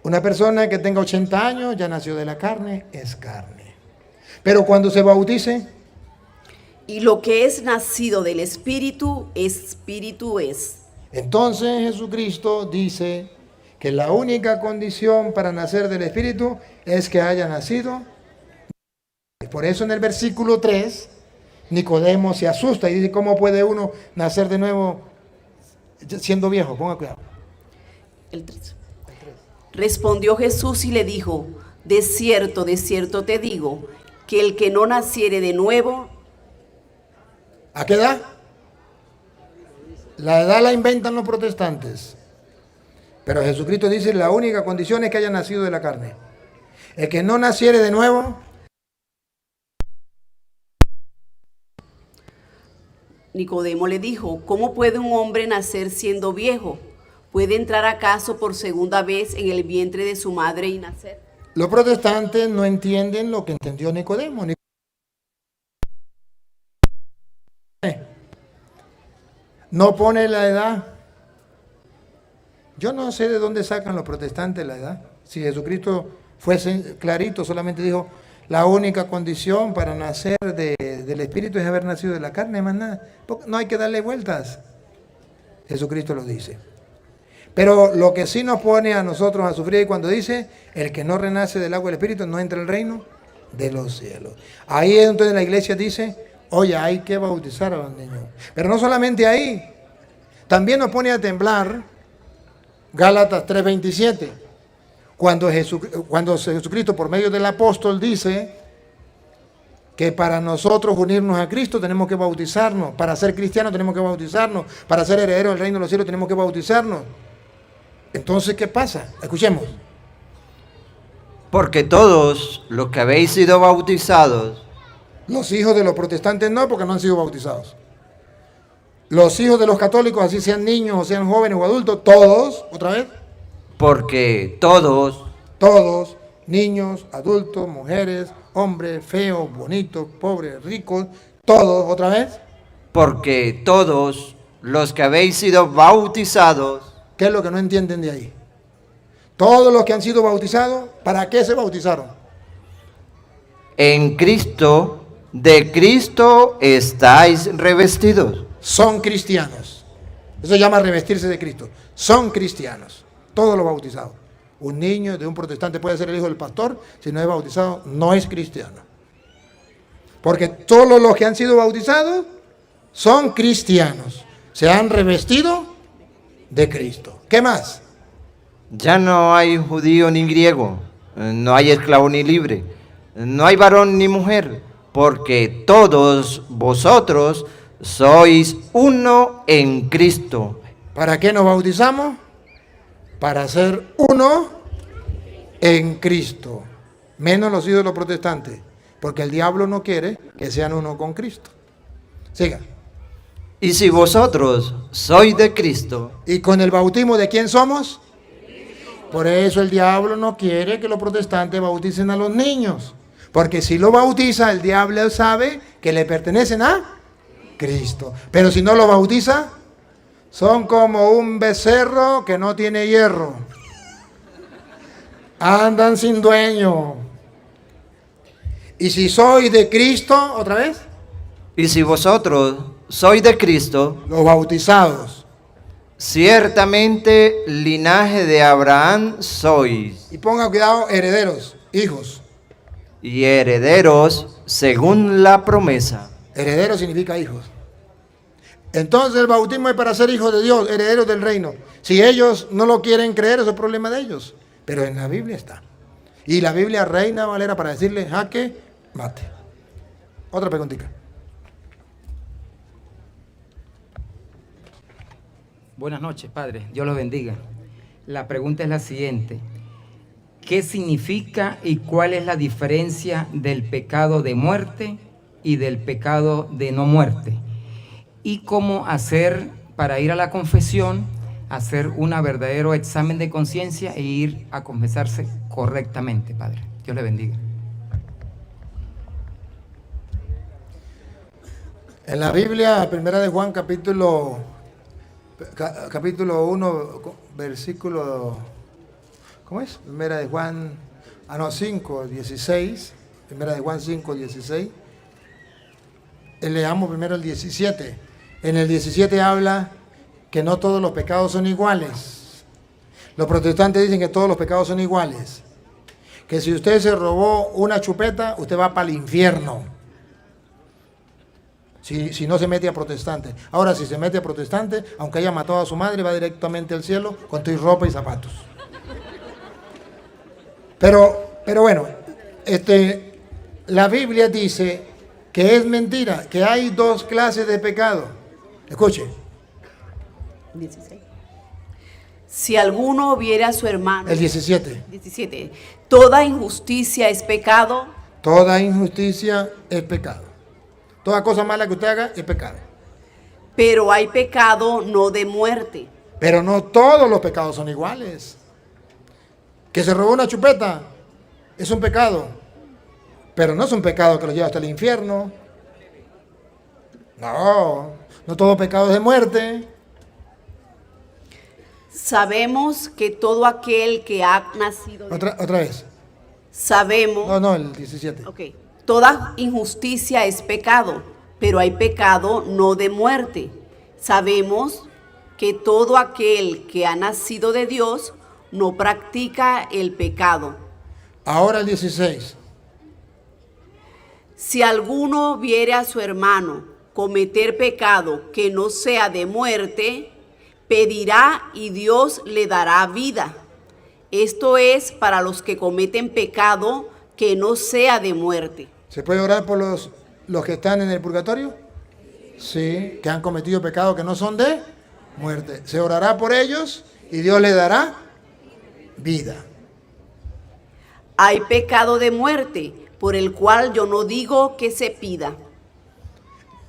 Una persona que tenga 80 años ya nació de la carne, es carne. Pero cuando se bautice, y lo que es nacido del Espíritu, Espíritu es. Entonces Jesucristo dice que la única condición para nacer del Espíritu es que haya nacido. Por eso en el versículo 3, Nicodemo se asusta y dice, ¿cómo puede uno nacer de nuevo siendo viejo? Ponga cuidado. El 3. Respondió Jesús y le dijo, de cierto te digo, que el que no naciere de nuevo. ¿A qué edad? La edad la inventan los protestantes. Pero Jesucristo dice, la única condición es que haya nacido de la carne. El que no naciere de nuevo. Nicodemo le dijo, ¿cómo puede un hombre nacer siendo viejo? ¿Puede entrar acaso por segunda vez en el vientre de su madre y nacer? Los protestantes no entienden lo que entendió Nicodemo. No pone la edad. Yo no sé de dónde sacan los protestantes la edad. Si Jesucristo fuese clarito, solamente dijo, la única condición para nacer del Espíritu es haber nacido de la carne, más nada. No hay que darle vueltas. Jesucristo lo dice. Pero lo que sí nos pone a nosotros a sufrir cuando dice, el que no renace del agua del Espíritu no entra al reino de los cielos. Ahí es donde la iglesia dice, oye, hay que bautizar a los niños. Pero no solamente ahí, también nos pone a temblar Gálatas 3:27, cuando Jesucristo por medio del apóstol dice que para nosotros unirnos a Cristo tenemos que bautizarnos, para ser cristianos tenemos que bautizarnos, para ser herederos del reino de los cielos tenemos que bautizarnos. Entonces, ¿qué pasa? Escuchemos. Porque todos los que habéis sido bautizados. Los hijos de los protestantes no, porque no han sido bautizados. Los hijos de los católicos, así sean niños o sean jóvenes o adultos, todos, otra vez. Porque todos, niños, adultos, mujeres, hombres, feos, bonitos, pobres, ricos, todos, otra vez. Porque todos los que habéis sido bautizados. ¿Qué es lo que no entienden de ahí? Todos los que han sido bautizados, ¿para qué se bautizaron? En Cristo, de Cristo estáis revestidos. Son cristianos. Eso se llama revestirse de Cristo. Son cristianos. Todos los bautizados. Un niño de un protestante puede ser el hijo del pastor. Si no es bautizado, no es cristiano. Porque todos los que han sido bautizados son cristianos. Se han revestido de Cristo. ¿Qué más? Ya no hay judío ni griego, no hay esclavo ni libre, no hay varón ni mujer, porque todos vosotros sois uno en Cristo. ¿Para qué nos bautizamos? Para ser uno en Cristo. Menos los hijos de los protestantes, porque el diablo no quiere que sean uno con Cristo. Siga. Y si vosotros sois de Cristo. ¿Y con el bautismo de quién somos? Por eso el diablo no quiere que los protestantes bauticen a los niños. Porque si lo bautiza, el diablo sabe que le pertenecen a Cristo. Pero si no lo bautiza, son como un becerro que no tiene hierro. andan sin dueño. Y si sois de Cristo, otra vez, Y si vosotros sois de Cristo, los bautizados. ciertamente linaje de Abraham sois, Y ponga cuidado, herederos, hijos. y herederos según la promesa. Heredero significa hijos. Entonces el bautismo es para ser hijos de Dios, herederos del reino. Si ellos no lo quieren creer, eso es problema de ellos. Pero en la Biblia está. Y la Biblia Reina Valera para decirle jaque mate. Otra preguntita. Buenas noches, Padre. Dios los bendiga. La pregunta es la siguiente. ¿Qué significa y cuál es la diferencia del pecado de muerte y del pecado de no muerte? ¿Y cómo hacer para ir a la confesión, hacer un verdadero examen de conciencia e ir a confesarse correctamente, Padre? Dios le bendiga. En la Biblia, primera de Juan, capítulo 1, versículo, ¿cómo es? Primera de Juan, 5, 16. Primera de Juan 5, 16. Leamos primero el 17. En el 17 habla que no todos los pecados son iguales. Los protestantes dicen que todos los pecados son iguales. Que si usted se robó una chupeta, usted va para el infierno. Si no se mete a protestante. Ahora, si se mete a protestante, aunque haya matado a su madre, va directamente al cielo con tu ropa y zapatos. Pero bueno, la Biblia dice que es mentira, que hay dos clases de pecado. Escuche. 16. Si alguno viere a su hermano. El 17. 17. Toda injusticia es pecado. Toda injusticia es pecado. Toda cosa mala que usted haga es pecado. Pero hay pecado no de muerte. Pero no todos los pecados son iguales. Que se robó una chupeta es un pecado. Pero no es un pecado que lo lleva hasta el infierno. No todo pecado es de muerte. Sabemos que todo aquel que ha nacido... Otra vez. Sabemos... No, el 17. Ok. Toda injusticia es pecado, pero hay pecado no de muerte. Sabemos que todo aquel que ha nacido de Dios no practica el pecado. Ahora el 16. Si alguno viere a su hermano cometer pecado que no sea de muerte, pedirá y Dios le dará vida. Esto es para los que cometen pecado que no sea de muerte. ¿Se puede orar por los que están en el purgatorio? Sí, que han cometido pecados que no son de muerte. Se orará por ellos y Dios les dará vida. Hay pecado de muerte, por el cual yo no digo que se pida.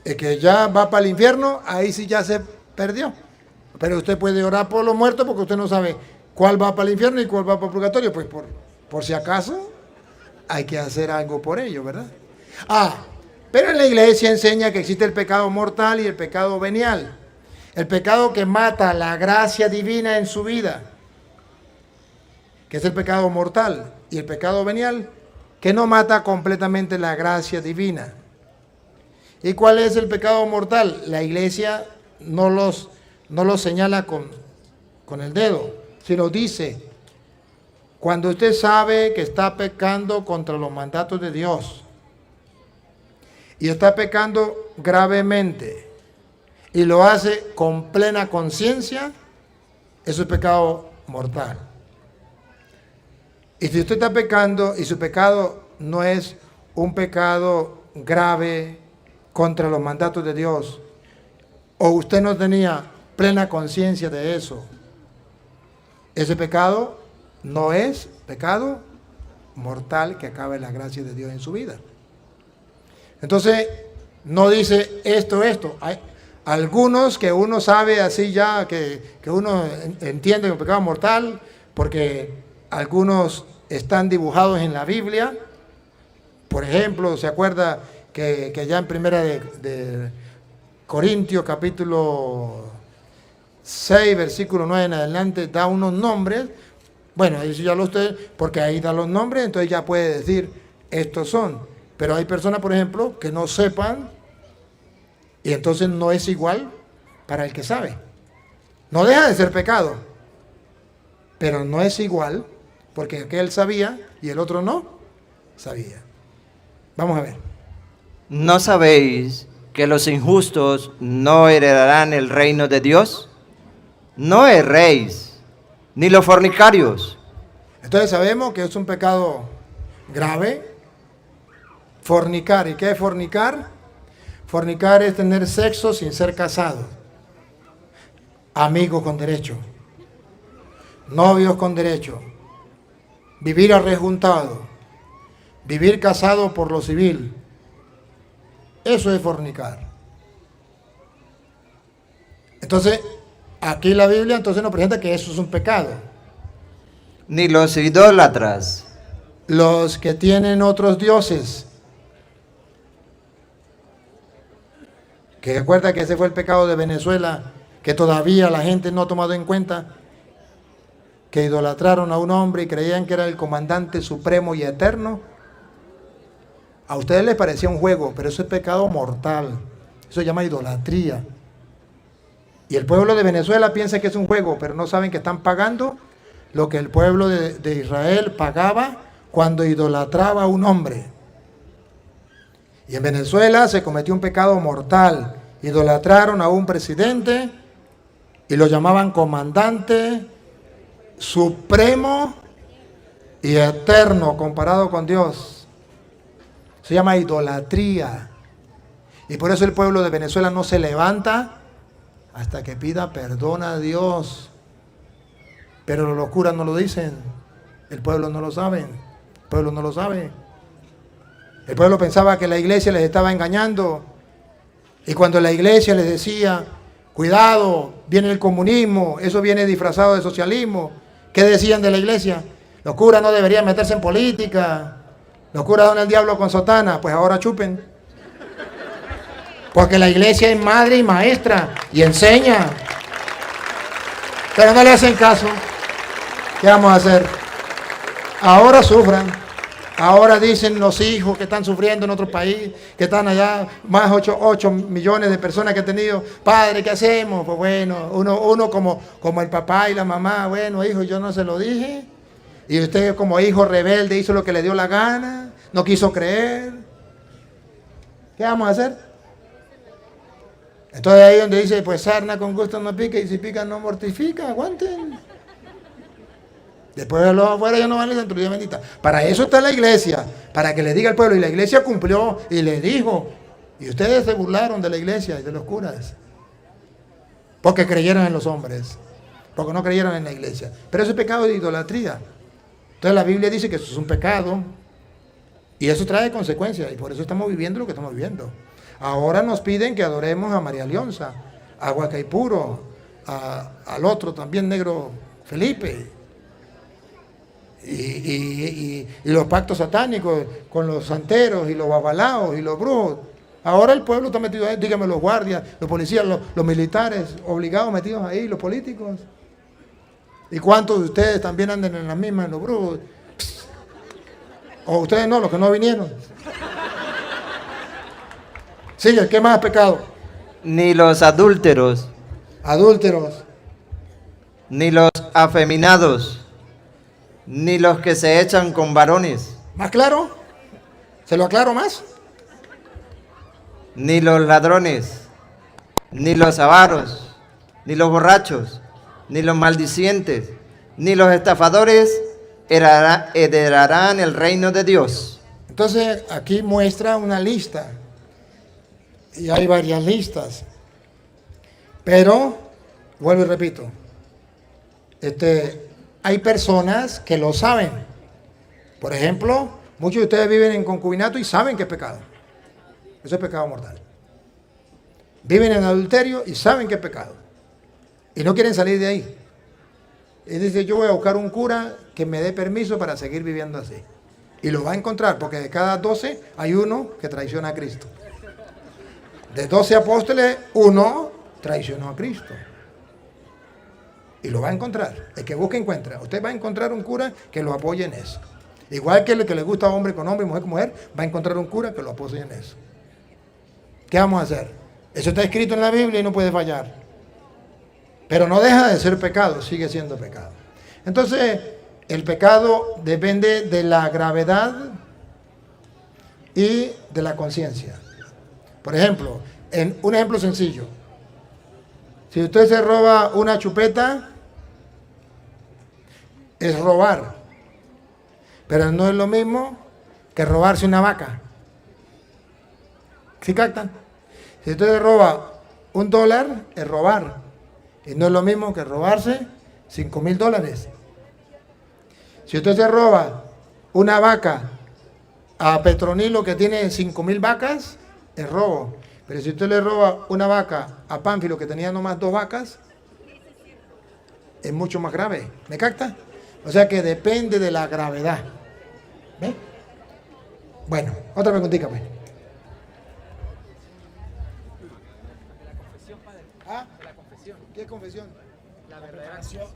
El que ya va para el infierno, ahí sí ya se perdió. Pero usted puede orar por los muertos porque usted no sabe cuál va para el infierno y cuál va para el purgatorio. Pues por si acaso hay que hacer algo por ello, ¿verdad? Pero en la iglesia enseña que existe el pecado mortal y el pecado venial. El pecado que mata la gracia divina en su vida, que es el pecado mortal, y el pecado venial, que no mata completamente la gracia divina. ¿Y cuál es el pecado mortal? La iglesia no los señala con el dedo, sino dice: cuando usted sabe que está pecando contra los mandatos de Dios y está pecando gravemente y lo hace con plena conciencia, eso es pecado mortal. Y si usted está pecando y su pecado no es un pecado grave contra los mandatos de Dios, o usted no tenía plena conciencia de eso, ese pecado no es pecado mortal que acabe la gracia de Dios en su vida. Entonces, no dice esto. Hay algunos que uno sabe así ya, que uno entiende que es pecado mortal, porque algunos están dibujados en la Biblia. Por ejemplo, ¿se acuerda que ya en primera de Corintios, capítulo 6, versículo 9 en adelante, da unos nombres Bueno, ahí sí ya lo usted, porque ahí da los nombres, entonces ya puede decir, estos son. Pero hay personas, por ejemplo, que no sepan y entonces no es igual para el que sabe. No deja de ser pecado, pero no es igual porque aquel sabía y el otro no sabía. Vamos a ver. ¿No sabéis que los injustos no heredarán el reino de Dios? No erréis, ni los fornicarios. Entonces sabemos que es un pecado grave. Fornicar. ¿Y qué es fornicar? Fornicar es tener sexo sin ser casado. Amigos con derecho. Novios con derecho. Vivir arrejuntado. Vivir casado por lo civil. Eso es fornicar. Entonces, aquí la Biblia entonces nos presenta que eso es un pecado. Ni los idólatras. Los que tienen otros dioses. Que recuerda que ese fue el pecado de Venezuela, que todavía la gente no ha tomado en cuenta, que idolatraron a un hombre y creían que era el comandante supremo y eterno. A ustedes les parecía un juego, pero eso es pecado mortal. Eso se llama idolatría. Y el pueblo de Venezuela piensa que es un juego, pero no saben que están pagando lo que el pueblo de Israel pagaba cuando idolatraba a un hombre. Y en Venezuela se cometió un pecado mortal. Idolatraron a un presidente y lo llamaban comandante supremo y eterno comparado con Dios. Se llama idolatría. Y por eso el pueblo de Venezuela no se levanta hasta que pida perdón a Dios. Pero los curas no lo dicen. El pueblo no lo sabe. El pueblo no lo sabe. El pueblo pensaba que la iglesia les estaba engañando. Y cuando la iglesia les decía, cuidado, viene el comunismo, eso viene disfrazado de socialismo, ¿qué decían de la iglesia? Los curas no deberían meterse en política. Los curas son el diablo con sotana. Pues ahora chupen. Porque la iglesia es madre y maestra y enseña. Pero no le hacen caso. ¿Qué vamos a hacer? Ahora sufran. Ahora dicen los hijos que están sufriendo en otro país, que están allá, más 8 millones de personas que han tenido. Padre, ¿qué hacemos? Pues bueno, uno como el papá y la mamá, bueno, hijo, yo no se lo dije. Y usted como hijo rebelde hizo lo que le dio la gana, no quiso creer. ¿Qué vamos a hacer? Entonces ahí donde dice, pues sarna con gusto no pica y si pica no mortifica, aguanten. Después de los afuera ya no van a la centuría bendita. Para eso está la iglesia, para que le diga al pueblo. Y la iglesia cumplió y le dijo. Y ustedes se burlaron de la iglesia y de los curas. Porque creyeron en los hombres. Porque no creyeron en la iglesia. Pero eso es pecado de idolatría. Entonces la Biblia dice que eso es un pecado. Y eso trae consecuencias. Y por eso estamos viviendo lo que estamos viviendo. Ahora nos piden que adoremos a María Leonza, a Huacaipuro, al otro también negro Felipe. Y los pactos satánicos con los santeros y los babalaos y los brujos. Ahora el pueblo está metido ahí, dígame, los guardias, los policías, los militares, obligados metidos ahí, los políticos. ¿Y cuántos de ustedes también andan en las mismas, en los brujos? O ustedes no, los que no vinieron. Sigue, ¿qué más pecado? Ni los adúlteros. Adúlteros. Ni los afeminados. Ni los que se echan con varones. ¿Más claro? ¿Se lo aclaro más? Ni los ladrones, ni los avaros, ni los borrachos, ni los maldicientes, ni los estafadores heredarán el reino de Dios. Entonces aquí muestra una lista. Y hay varias listas. Pero, vuelvo y repito, hay personas que lo saben. Por ejemplo, muchos de ustedes viven en concubinato y saben que es pecado. Eso es pecado mortal. Viven en adulterio y saben que es pecado. Y no quieren salir de ahí. Y dice, yo voy a buscar un cura que me dé permiso para seguir viviendo así. Y lo va a encontrar, porque de cada 12 hay uno que traiciona a Cristo. De 12 apóstoles, uno traicionó a Cristo. Y lo va a encontrar. El que busca encuentra. Usted va a encontrar un cura que lo apoye en eso. Igual que el que le gusta hombre con hombre y mujer con mujer, va a encontrar un cura que lo apoye en eso. ¿Qué vamos a hacer? Eso está escrito en la Biblia y no puede fallar. Pero no deja de ser pecado, sigue siendo pecado. Entonces, el pecado depende de la gravedad y de la conciencia. Por ejemplo, un ejemplo sencillo. Si usted se roba una chupeta, es robar. Pero no es lo mismo que robarse una vaca. ¿Sí captan? Si usted se roba $1, es robar. Y no es lo mismo que robarse $5,000. Si usted se roba una vaca a Petronilo que tiene 5,000 vacas, es robo. Pero si usted le roba una vaca a Pánfilo que tenía nomás 2 vacas, es mucho más grave. ¿Me capta? O sea que depende de la gravedad. ¿Ve? Bueno, otra preguntita, pues. ¿Ah? ¿Qué confesión? La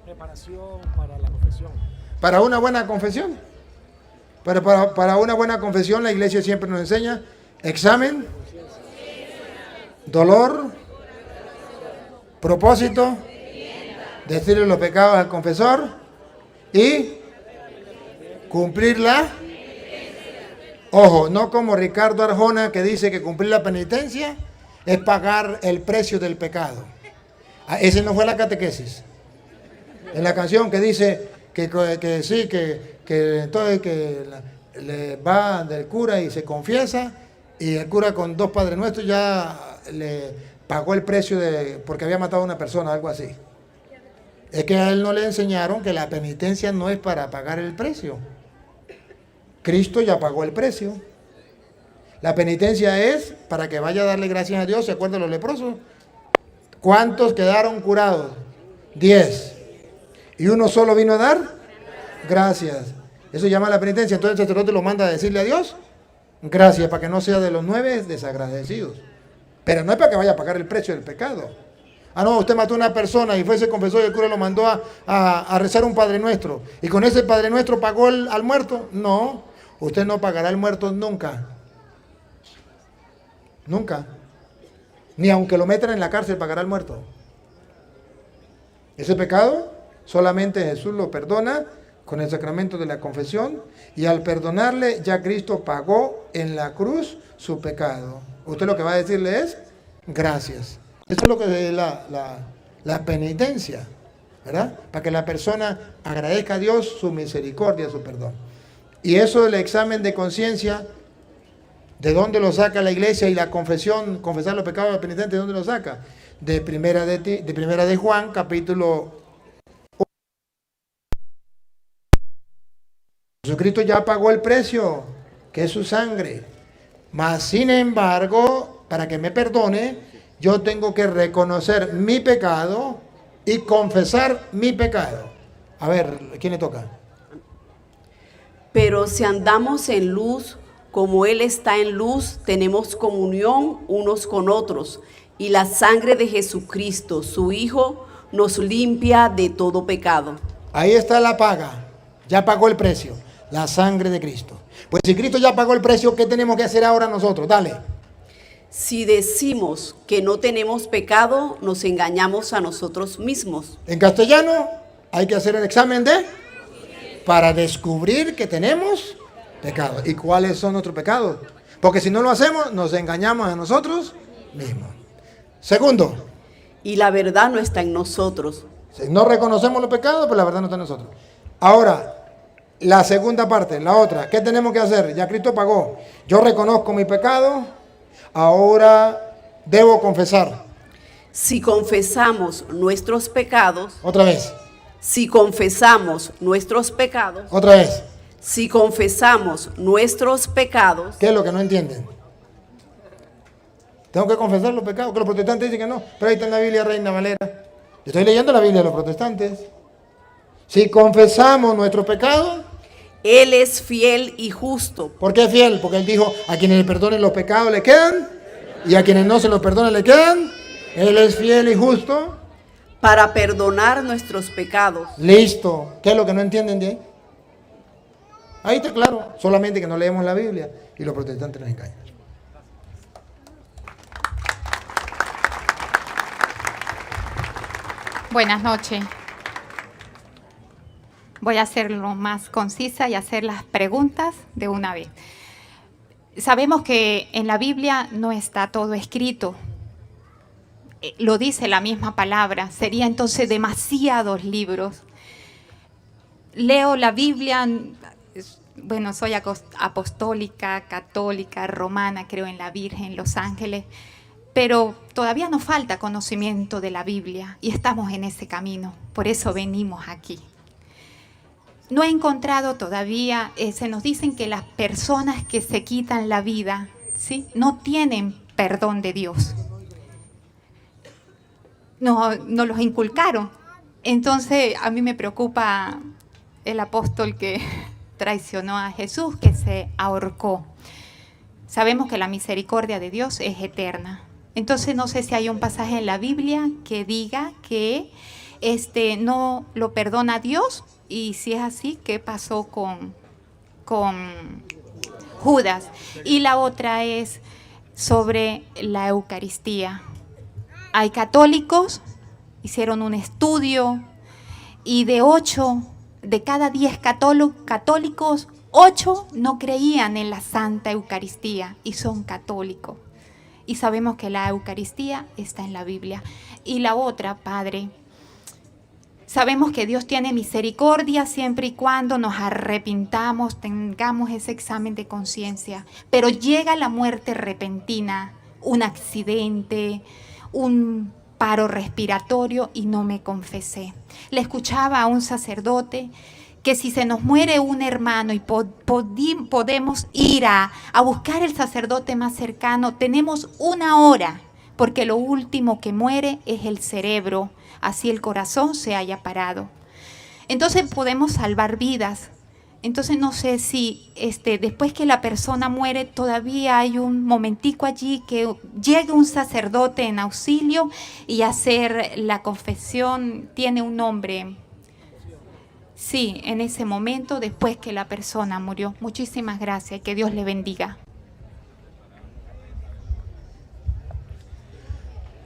preparación para la confesión. ¿Para una buena confesión? Para una buena confesión la iglesia siempre nos enseña examen, dolor, propósito, decirle los pecados al confesor y cumplirla. Ojo, no como Ricardo Arjona que dice que cumplir la penitencia es pagar el precio del pecado. Ese no fue la catequesis. En la canción que dice que entonces que le va del cura y se confiesa y el cura con 2 Padres Nuestros ya le pagó el precio porque había matado a una persona, algo así. Es que a él no le enseñaron que la penitencia no es para pagar el precio. Cristo ya pagó el precio. La penitencia es para que vaya a darle gracias a Dios. ¿Se acuerdan los leprosos? ¿Cuántos quedaron curados? 10. ¿Y uno solo vino a dar? Gracias. Eso llama la penitencia. Entonces el sacerdote lo manda a decirle a Dios gracias, para que no sea de los 9 desagradecidos. Pero no es para que vaya a pagar el precio del pecado. Ah, no, usted mató a una persona y fue ese confesor y el cura lo mandó a rezar un Padre Nuestro. ¿Y con ese Padre Nuestro pagó al muerto? No, usted no pagará al muerto nunca. Nunca. Ni aunque lo metan en la cárcel pagará al muerto. Ese pecado solamente Jesús lo perdona con el sacramento de la confesión, y al perdonarle ya Cristo pagó en la cruz su pecado. Usted lo que va a decirle es gracias. Eso es lo que es la penitencia, ¿verdad? Para que la persona agradezca a Dios su misericordia, su perdón. Y eso del examen de conciencia, ¿de dónde lo saca la iglesia? Y la confesión, confesar los pecados del penitente, ¿de dónde lo saca? De primera de Juan, capítulo 1. Jesucristo ya pagó el precio, que es su sangre. Mas, sin embargo, para que me perdone, yo tengo que reconocer mi pecado y confesar mi pecado. A ver, ¿quién le toca? Pero si andamos en luz, como Él está en luz, tenemos comunión unos con otros, y la sangre de Jesucristo, su Hijo, nos limpia de todo pecado. Ahí está la paga, ya pagó el precio, la sangre de Cristo. Pues si Cristo ya pagó el precio, ¿qué tenemos que hacer ahora nosotros? Dale. Si decimos que no tenemos pecado, nos engañamos a nosotros mismos. En castellano, hay que hacer el examen para descubrir que tenemos pecado. ¿Y cuáles son nuestros pecados? Porque si no lo hacemos, nos engañamos a nosotros mismos. Segundo. Y la verdad no está en nosotros. Si no reconocemos los pecados, pues la verdad no está en nosotros. Ahora, la segunda parte, la otra. ¿Qué tenemos que hacer? Ya Cristo pagó. Yo reconozco mi pecado. Ahora debo confesar. Si confesamos nuestros pecados. Otra vez. Si confesamos nuestros pecados. Otra vez. Si confesamos nuestros pecados. ¿Qué es lo que no entienden? Tengo que confesar los pecados, que los protestantes dicen que no. Pero ahí está en la Biblia Reina Valera. Estoy leyendo la Biblia de los protestantes. Si confesamos nuestros pecados. Él es fiel y justo. ¿Por qué fiel? Porque Él dijo, a quienes le perdonen los pecados le quedan, y a quienes no se los perdonen le quedan. Él es fiel y justo. para perdonar nuestros pecados. Listo. ¿Qué es lo que no entienden de ahí? Ahí está claro, solamente que no leemos la Biblia y los protestantes nos engañan. Buenas noches. Voy a hacerlo más concisa y hacer las preguntas de una vez. Sabemos que en la Biblia no está todo escrito. Lo dice la misma palabra. Sería entonces demasiados libros. Leo la Biblia, bueno, soy apostólica, católica, romana, creo en la Virgen, los ángeles, pero todavía nos falta conocimiento de la Biblia y estamos en ese camino. Por eso venimos aquí. No he encontrado todavía, se nos dicen que las personas que se quitan la vida, ¿sí?, no tienen perdón de Dios. No los inculcaron. Entonces a mí me preocupa el apóstol que traicionó a Jesús, que se ahorcó. Sabemos que la misericordia de Dios es eterna. Entonces no sé si hay un pasaje en la Biblia que diga que no lo perdona Dios, y si es así, ¿qué pasó con Judas? Y la otra es sobre la Eucaristía. Hay católicos, hicieron un estudio, y de cada 10 católicos, 8 no creían en la Santa Eucaristía y son católicos. Y sabemos que la Eucaristía está en la Biblia. Y la otra, Padre, sabemos que Dios tiene misericordia siempre y cuando nos arrepintamos, tengamos ese examen de conciencia. Pero llega la muerte repentina, un accidente, un paro respiratorio y no me confesé. Le escuchaba a un sacerdote que si se nos muere un hermano y podemos ir a buscar el sacerdote más cercano, tenemos 1 hora, porque lo último que muere es el cerebro, así el corazón se haya parado. Entonces podemos salvar vidas. Entonces no sé si después que la persona muere todavía hay un momentico allí que llegue un sacerdote en auxilio y hacer la confesión, tiene un nombre. Sí, en ese momento después que la persona murió. Muchísimas gracias y que Dios le bendiga.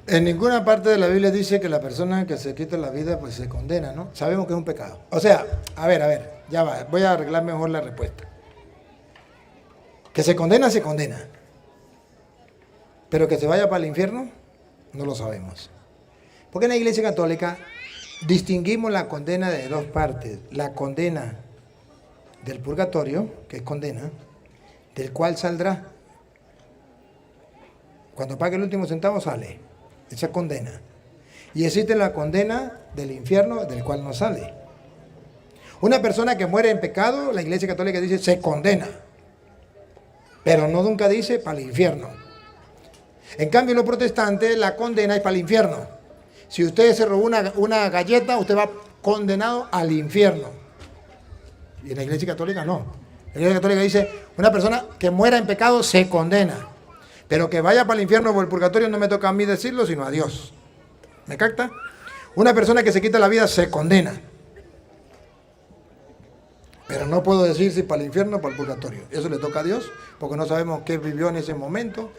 En ninguna parte de la Biblia dice que la persona que se quita la vida pues se condena, ¿no? Sabemos que es un pecado. O sea, a ver, ya va, voy a arreglar mejor la respuesta. Que se condena, se condena. Pero que se vaya para el infierno, no lo sabemos. Porque en la Iglesia Católica distinguimos la condena de 2 partes. La condena del purgatorio, que es condena, del cual saldrá. Cuando pague el último centavo sale. Esa condena. Y existe la condena del infierno, del cual no sale. Una persona que muere en pecado, la Iglesia Católica dice se condena, pero no nunca dice para el infierno. En cambio, los protestantes, la condena es para el infierno. Si usted se robó una galleta, usted va condenado al infierno. Y en la Iglesia Católica no. La Iglesia Católica dice, una persona que muera en pecado se condena. Pero que vaya para el infierno o por el purgatorio no me toca a mí decirlo, sino a Dios. ¿Me capta? Una persona que se quita la vida se condena. Pero no puedo decir si para el infierno o para el purgatorio. Eso le toca a Dios, porque no sabemos qué vivió en ese momento,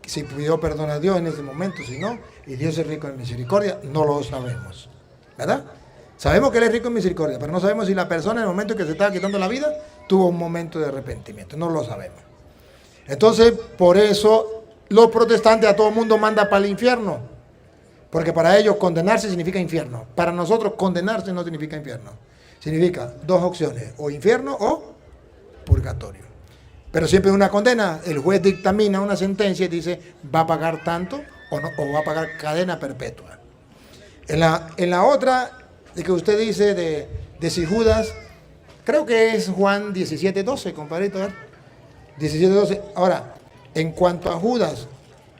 si pidió perdón a Dios en ese momento, si no, y Dios es rico en misericordia, no lo sabemos. ¿Verdad? Sabemos que Él es rico en misericordia, pero no sabemos si la persona en el momento que se estaba quitando la vida tuvo un momento de arrepentimiento. No lo sabemos. Entonces, por eso los protestantes a todo el mundo mandan para el infierno. Porque para ellos condenarse significa infierno. Para nosotros condenarse no significa infierno. Significa 2 opciones, o infierno o purgatorio. Pero siempre es una condena. El juez dictamina una sentencia y dice, va a pagar tanto o va a pagar cadena perpetua. En la otra, de que usted dice de si Judas, creo que es Juan 17:12, compadrito, ¿verdad? 17:12. Ahora, en cuanto a Judas,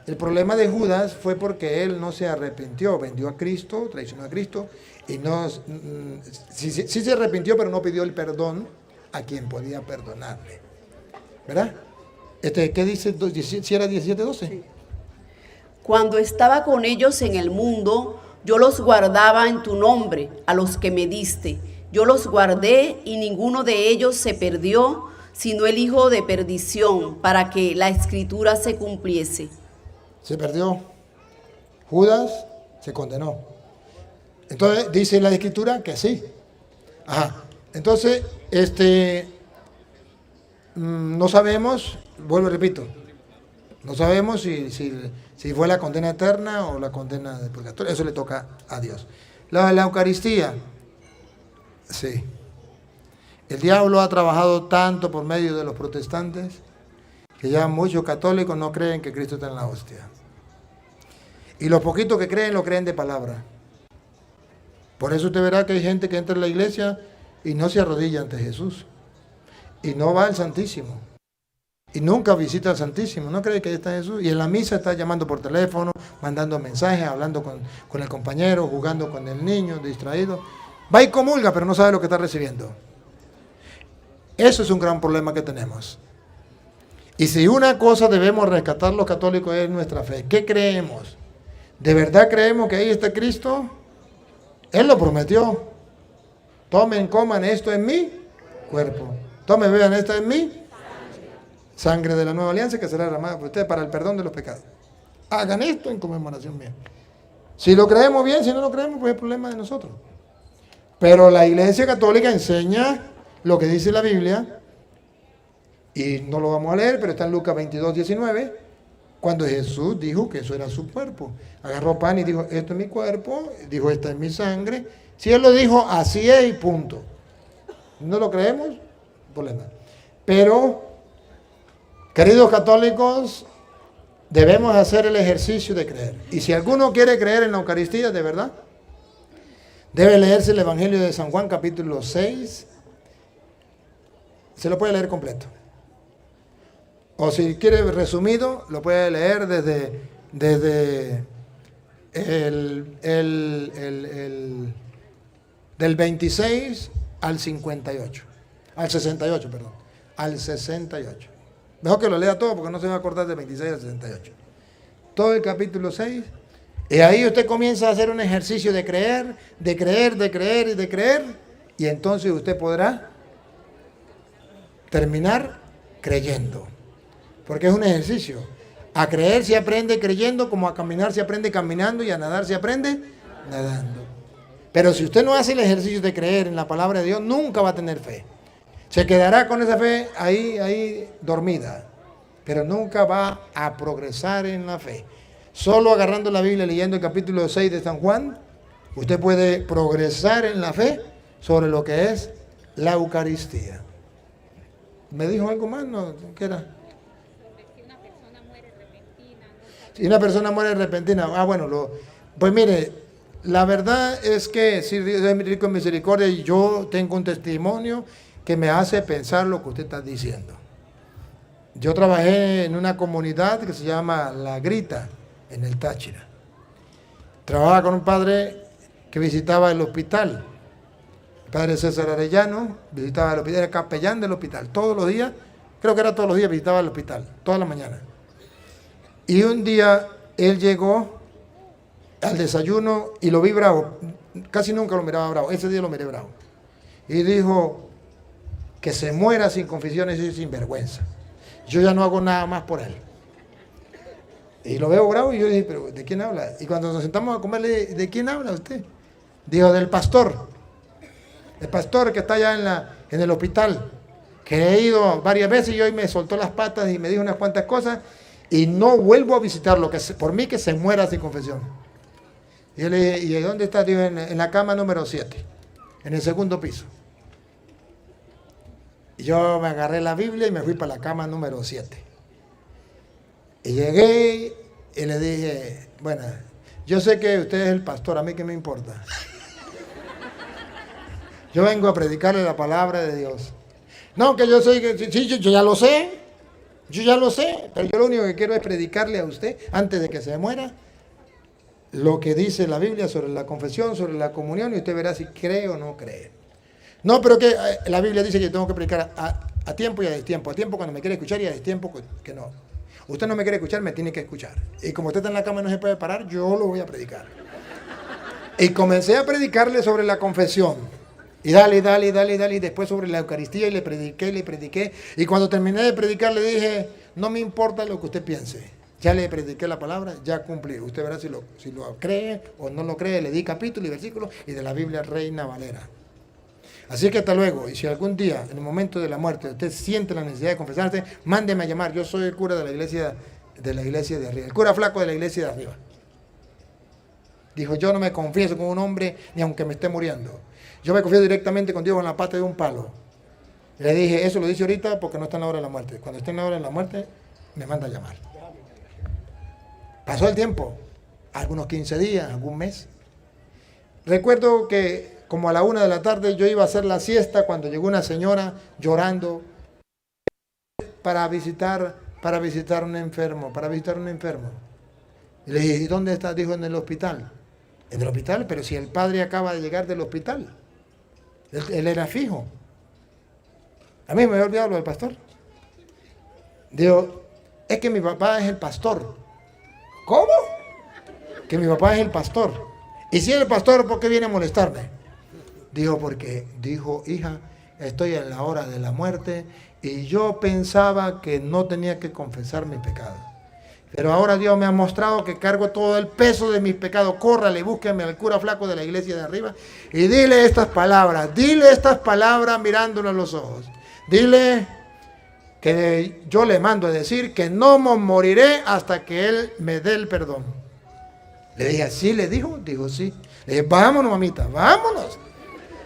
el problema de Judas fue porque él no se arrepintió, vendió a Cristo, traicionó a Cristo, y sí se arrepintió, pero no pidió el perdón a quien podía perdonarle. ¿Verdad? ¿Qué dice? ¿Si era 17:12? Cuando estaba con ellos en el mundo, Yo los guardaba en tu nombre, a los que me diste. Yo los guardé y ninguno de ellos se perdió, sino el hijo de perdición, para que la escritura se cumpliese. Se perdió. Judas se condenó. Entonces dice la escritura que sí. Ajá. Entonces, no sabemos, vuelvo y repito, no sabemos si fue la condena eterna o la condena del purgatorio. Eso le toca a Dios. La Eucaristía, sí. El diablo ha trabajado tanto por medio de los protestantes que ya muchos católicos no creen que Cristo está en la hostia. Y los poquitos que creen, lo creen de palabra. Por eso usted verá que hay gente que entra en la iglesia y no se arrodilla ante Jesús. Y no va al Santísimo. Y nunca visita al Santísimo. No cree que ahí está Jesús. Y en la misa está llamando por teléfono, mandando mensajes, hablando con el compañero, jugando con el niño, distraído. Va y comulga, pero no sabe lo que está recibiendo. Eso es un gran problema que tenemos. Y si una cosa debemos rescatar los católicos es nuestra fe. ¿Qué creemos? ¿De verdad creemos que ahí está Cristo? Él lo prometió. Tomen, coman, esto en mi cuerpo. Tomen, vean, esto en mi sangre de la nueva alianza que será derramada por ustedes para el perdón de los pecados. Hagan esto en conmemoración mía. Si lo creemos bien, si no lo creemos, pues es problema de nosotros. Pero la Iglesia Católica enseña lo que dice la Biblia, y no lo vamos a leer, pero está en Lucas 22:19, cuando Jesús dijo que eso era su cuerpo. Agarró pan y dijo, esto es mi cuerpo, dijo, esta es mi sangre. Si Él lo dijo, así es y punto. ¿No lo creemos? Problema. Pero, queridos católicos, debemos hacer el ejercicio de creer. Y si alguno quiere creer en la Eucaristía, de verdad, debe leerse el Evangelio de San Juan, capítulo 6. Se lo puede leer completo. O si quiere resumido, lo puede leer desde del 26 al 58. Al 68, perdón. Al 68. Mejor que lo lea todo porque no se va a acordar del 26 al 68. Todo el capítulo 6. Y ahí usted comienza a hacer un ejercicio de creer, de creer, de creer y de creer. Y entonces usted podrá terminar creyendo. Porque es un ejercicio. A creer se aprende creyendo, como a caminar se aprende caminando y a nadar se aprende nadando. Pero si usted no hace el ejercicio de creer en la palabra de Dios, nunca va a tener fe. Se quedará con esa fe ahí dormida, pero nunca va a progresar en la fe. Solo agarrando la Biblia, leyendo el capítulo 6 de San Juan, usted puede progresar en la fe sobre lo que es la Eucaristía. ¿Me dijo algo más? No, ¿qué era? Si una persona muere repentina, bueno, pues mire, la verdad es que si Dios es rico en misericordia y yo tengo un testimonio que me hace pensar lo que usted está diciendo. Yo trabajé en una comunidad que se llama La Grita, en el Táchira. Trabajaba con un padre que visitaba el hospital. El padre César Arellano visitaba el hospital, era capellán del hospital. Todos los días, creo que era todos los días, visitaba el hospital, toda la mañana. Y un día él llegó al desayuno y lo vi bravo. Casi nunca lo miraba bravo. Ese día lo miré bravo. Y dijo que se muera sin confesiones y sin vergüenza. Yo ya no hago nada más por él. Y lo veo bravo y yo dije, pero ¿de quién habla? Y cuando nos sentamos a comer, le dije, ¿de quién habla usted? Dijo, del pastor. El pastor que está allá en el hospital. Que he ido varias veces y hoy me soltó las patas y me dijo unas cuantas cosas. Y no vuelvo a visitarlo, por mí que se muera sin confesión. Y yo le dije, ¿y dónde está? Dijo, en la cama número 7, en el segundo piso. Y yo me agarré la Biblia y me fui para la cama número 7. Y llegué y le dije, bueno, yo sé que usted es el pastor, a mí qué me importa. Yo vengo a predicarle la palabra de Dios. No, que yo soy, sí, yo ya lo sé. Yo ya lo sé, pero yo lo único que quiero es predicarle a usted, antes de que se muera, lo que dice la Biblia sobre la confesión, sobre la comunión, y usted verá si cree o no cree. No, pero que la Biblia dice que yo tengo que predicar a tiempo y a destiempo. A tiempo cuando me quiere escuchar y a destiempo que no. Usted no me quiere escuchar, me tiene que escuchar. Y como usted está en la cama y no se puede parar, yo lo voy a predicar. Y comencé a predicarle sobre la confesión. Y dale, y después sobre la Eucaristía, y le prediqué. Y cuando terminé de predicar le dije, no me importa lo que usted piense. Ya le prediqué la palabra, ya cumplí. Usted verá si lo cree o no lo cree. Le di capítulo y versículo y de la Biblia Reina Valera. Así que hasta luego. Y si algún día, en el momento de la muerte, usted siente la necesidad de confesarse, mándeme a llamar. Yo soy el cura de la iglesia de arriba. El cura flaco de la iglesia de arriba. Dijo, yo no me confieso con un hombre ni aunque me esté muriendo. Yo me confieso directamente con Dios en la pata de un palo. Y le dije, eso lo dice ahorita porque no está en la hora de la muerte. Cuando esté en la hora de la muerte, me manda a llamar. Pasó el tiempo, algunos 15 días, algún mes. Recuerdo que como a la 1 de la tarde yo iba a hacer la siesta cuando llegó una señora llorando para visitar un enfermo, Y le dije, ¿y dónde está? Dijo, en el hospital. ¿En el hospital? Pero si el padre acaba de llegar del hospital. Él era fijo. A mí me había olvidado lo del pastor. Digo, es que mi papá es el pastor. ¿Cómo? Que mi papá es el pastor. Y si es el pastor, ¿por qué viene a molestarme? Dijo, porque dijo, hija, estoy en la hora de la muerte y yo pensaba que no tenía que confesar mi pecado. Pero ahora Dios me ha mostrado que cargo todo el peso de mis pecados. Córrale, búsqueme al cura flaco de la iglesia de arriba y dile estas palabras mirándolo a los ojos. Dile que yo le mando a decir que no moriré hasta que él me dé el perdón. Le dije, ¿sí le dijo? Dijo, sí. Le dije, vámonos, mamita, vámonos.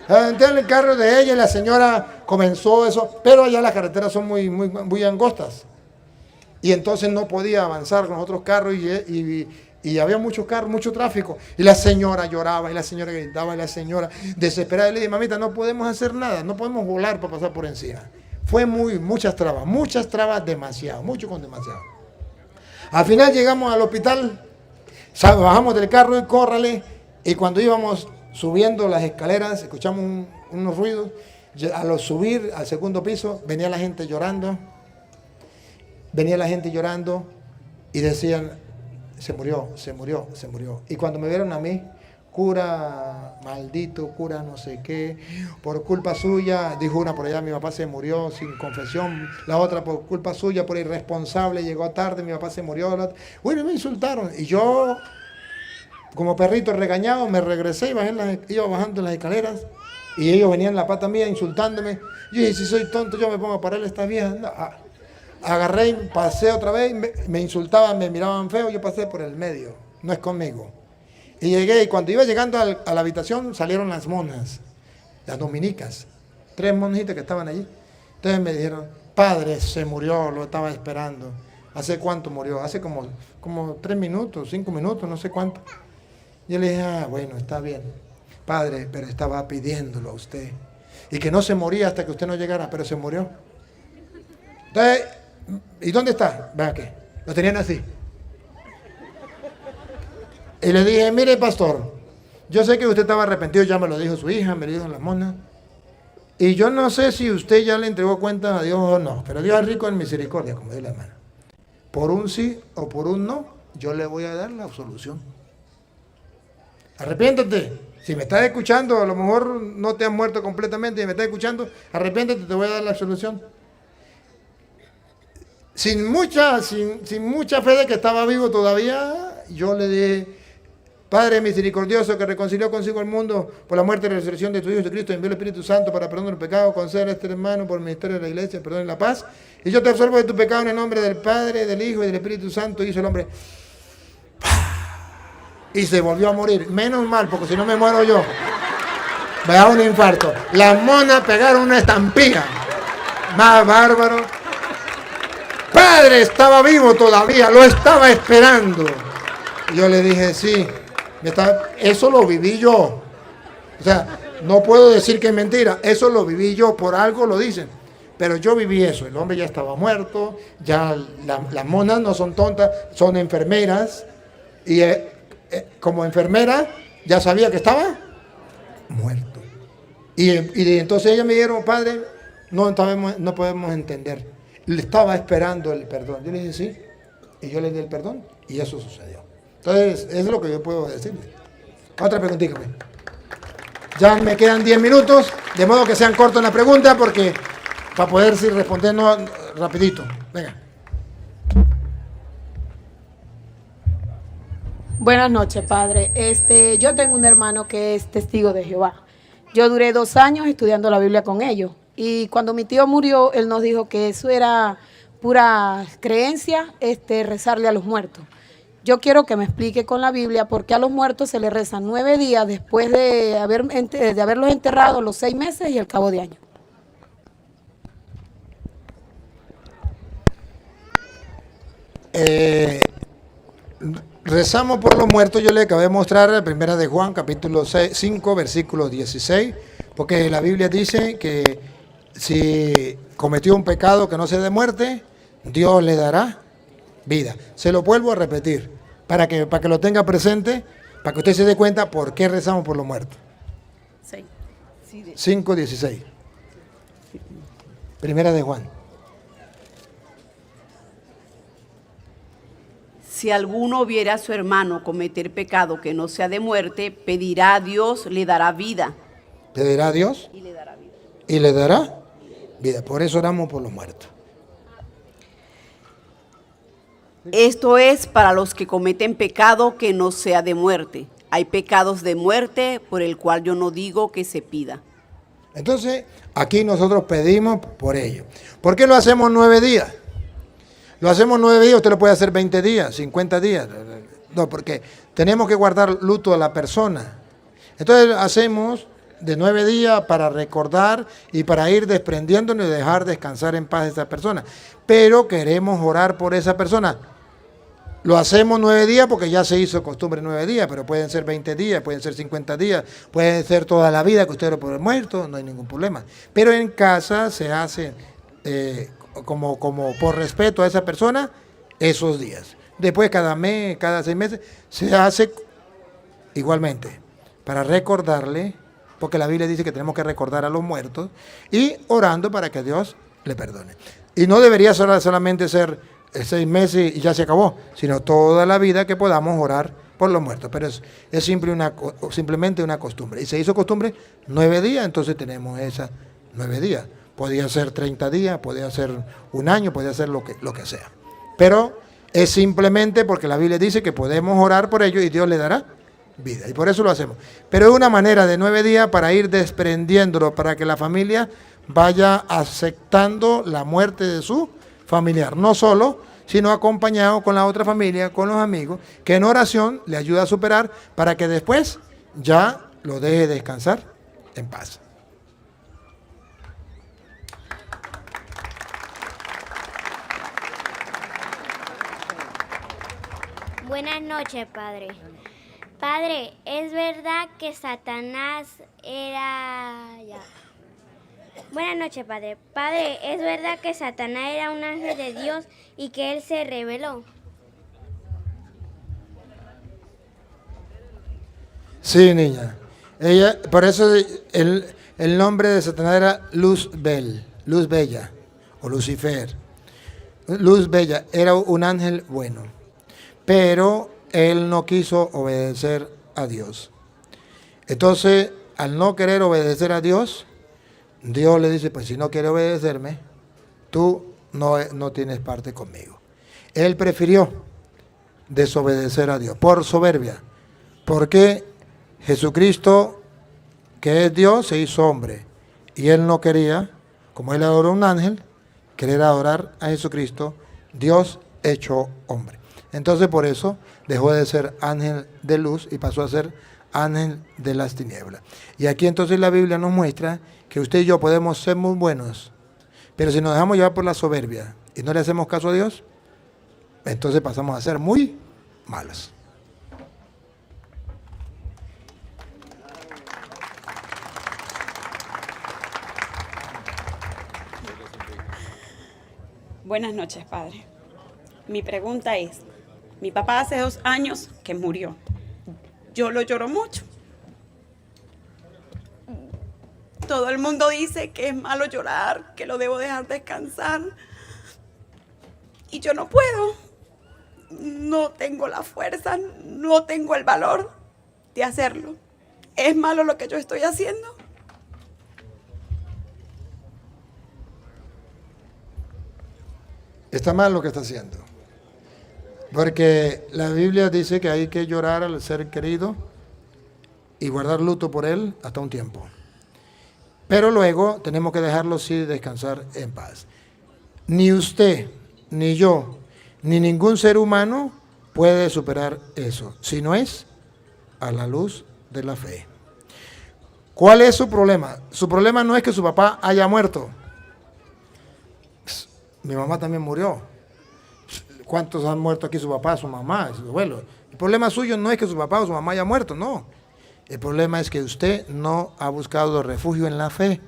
Entré en el carro de ella y la señora comenzó eso, pero allá las carreteras son muy angostas. Y entonces no podía avanzar con los otros carros y había muchos carros, mucho tráfico. Y la señora lloraba y la señora gritaba y la señora desesperada. Y le dije, mamita, no podemos hacer nada, no podemos volar para pasar por encima. Fue muchas trabas, demasiado, mucho con demasiado. Al final llegamos al hospital, bajamos del carro y córrale. Y cuando íbamos subiendo las escaleras, escuchamos unos ruidos. Al subir al segundo piso, venía la gente llorando. Y decían, se murió. Y cuando me vieron a mí, cura maldito, cura no sé qué, por culpa suya, dijo una por allá, mi papá se murió sin confesión, la otra por culpa suya, por irresponsable, llegó tarde, mi papá se murió. Bueno, me insultaron. Y yo, como perrito regañado, me regresé y iba bajando las escaleras. Y ellos venían en la pata mía insultándome. Yo dije, si soy tonto, yo me pongo a pararle a esta vieja. No, agarré y pasé otra vez, me insultaban, me miraban feo, yo pasé por el medio, no es conmigo. Y llegué, y cuando iba llegando a la habitación, salieron las monjas, las dominicas, 3 monjitas que estaban allí. Entonces me dijeron, padre, se murió, lo estaba esperando. ¿Hace cuánto murió? Hace como 3 minutos, 5 minutos, no sé cuánto. Yo le dije, bueno, está bien, padre, pero estaba pidiéndolo a usted. Y que no se moría hasta que usted no llegara, pero se murió. Entonces, ¿y dónde está? Vean que lo tenían así. Y le dije, mire pastor, yo sé que usted estaba arrepentido, ya me lo dijo su hija, me lo dijo la mona. Y yo no sé si usted ya le entregó cuenta a Dios o no, pero Dios es rico en misericordia, como dice la hermana. Por un sí o por un no, yo le voy a dar la absolución. Arrepiéntate. Si me estás escuchando, a lo mejor no te has muerto completamente y me estás escuchando, arrepiéntate, te voy a dar la absolución. Sin mucha fe de que estaba vivo todavía, yo le dije, Padre misericordioso que reconcilió consigo el mundo por la muerte y la resurrección de tu Hijo Jesucristo, envió el Espíritu Santo para perdonar el pecado, conceder a este hermano por el ministerio de la iglesia, perdón y la paz. Y yo te absorbo de tu pecado en el nombre del Padre, del Hijo y del Espíritu Santo. Hizo el hombre y se volvió a morir. Menos mal, porque si no me muero yo. Me da un infarto. Las monas pegaron una estampilla. Más bárbaro. Padre, estaba vivo todavía, lo estaba esperando. Y yo le dije, sí, eso lo viví yo. O sea, no puedo decir que es mentira, eso lo viví yo, por algo lo dicen. Pero yo viví eso, el hombre ya estaba muerto, ya las monas no son tontas, son enfermeras. Y como enfermera ya sabía que estaba muerto. Y entonces ellas me dijeron, padre, no podemos entender. Le estaba esperando el perdón. Yo le dije sí, y yo le di el perdón, y eso sucedió. Entonces, eso es lo que yo puedo decirle. Otra preguntita. Pues. Ya me quedan 10 minutos, de modo que sean cortos en la pregunta, porque para poder responder rapidito. Venga. Buenas noches, padre. Yo tengo un hermano que es testigo de Jehová. Yo duré 2 años estudiando la Biblia con ellos. Y cuando mi tío murió, él nos dijo que eso era pura creencia, rezarle a los muertos. Yo quiero que me explique con la Biblia por qué a los muertos se les rezan 9 días después de haberlos enterrado los 6 meses y el cabo de año. Rezamos por los muertos. Yo le acabé de mostrar la primera de Juan, capítulo 5, versículo 16, porque la Biblia dice que si cometió un pecado que no sea de muerte, Dios le dará vida. Se lo vuelvo a repetir, para que lo tenga presente, para que usted se dé cuenta por qué rezamos por los muertos. 5, 16. Primera de Juan. Si alguno viera a su hermano cometer pecado que no sea de muerte, pedirá a Dios, le dará vida. ¿Pedirá a Dios? Y le dará vida. ¿Y le dará vida? Por eso oramos por los muertos. Esto es para los que cometen pecado que no sea de muerte. Hay pecados de muerte por el cual yo no digo que se pida. Entonces, aquí nosotros pedimos por ello. ¿Por qué lo hacemos 9 días? Lo hacemos 9 días, usted lo puede hacer 20 días, 50 días. No, porque tenemos que guardar luto a la persona. Entonces hacemos de 9 días para recordar y para ir desprendiéndonos y dejar descansar en paz a esa persona. Pero queremos orar por esa persona. Lo hacemos 9 días porque ya se hizo costumbre 9 días, pero pueden ser 20 días, pueden ser 50 días, pueden ser toda la vida que usted lo puede muerto, no hay ningún problema. Pero en casa se hace como por respeto a esa persona esos días. Después cada mes, cada 6 meses, se hace igualmente para recordarle, porque la Biblia dice que tenemos que recordar a los muertos y orando para que Dios le perdone. Y no debería solamente ser 6 meses y ya se acabó, sino toda la vida que podamos orar por los muertos. Pero es simplemente una costumbre. Y se hizo costumbre 9 días, entonces tenemos esas 9 días. Podía ser 30 días, podía ser 1 año, podía ser lo que sea. Pero es simplemente porque la Biblia dice que podemos orar por ellos y Dios le dará vida. Y por eso lo hacemos. Pero es una manera de 9 días para ir desprendiéndolo, para que la familia vaya aceptando la muerte de su familiar. No solo, sino acompañado con la otra familia, con los amigos, que en oración le ayuda a superar para que después ya lo deje descansar en paz. Buenas noches, padre. Padre, ¿es verdad que Satanás era... Buenas noches, padre. Padre, ¿es verdad que Satanás era un ángel de Dios y que él se rebeló? Sí, niña. Por eso el nombre de Satanás era Luzbel, Luz Bella, o Lucifer. Luz Bella era un ángel bueno. Pero él no quiso obedecer a Dios. Entonces, al no querer obedecer a Dios, Dios le dice, pues si no quieres obedecerme, tú no tienes parte conmigo. Él prefirió desobedecer a Dios por soberbia, porque Jesucristo, que es Dios, se hizo hombre. Y él no quería, como él adoró a un ángel, querer adorar a Jesucristo, Dios hecho hombre. Entonces por eso dejó de ser ángel de luz y pasó a ser ángel de las tinieblas. Y aquí entonces la Biblia nos muestra que usted y yo podemos ser muy buenos, pero si nos dejamos llevar por la soberbia y no le hacemos caso a Dios, entonces pasamos a ser muy malos. Buenas noches, padre. Mi pregunta es, mi papá hace 2 años que murió. Yo lo lloro mucho. Todo el mundo dice que es malo llorar, que lo debo dejar descansar. Y yo no puedo. No tengo la fuerza, no tengo el valor de hacerlo. ¿Es malo lo que yo estoy haciendo? Está mal lo que está haciendo. Porque la Biblia dice que hay que llorar al ser querido y guardar luto por él hasta un tiempo. Pero luego tenemos que dejarlo sí descansar en paz. Ni usted, ni yo, ni ningún ser humano puede superar eso, si no es a la luz de la fe. ¿Cuál es su problema? Su problema no es que su papá haya muerto. Mi mamá también murió. ¿Cuántos han muerto aquí? Su papá, su mamá, su abuelo. El problema suyo no es que su papá o su mamá haya muerto, no. El problema es que usted no ha buscado refugio en la fe.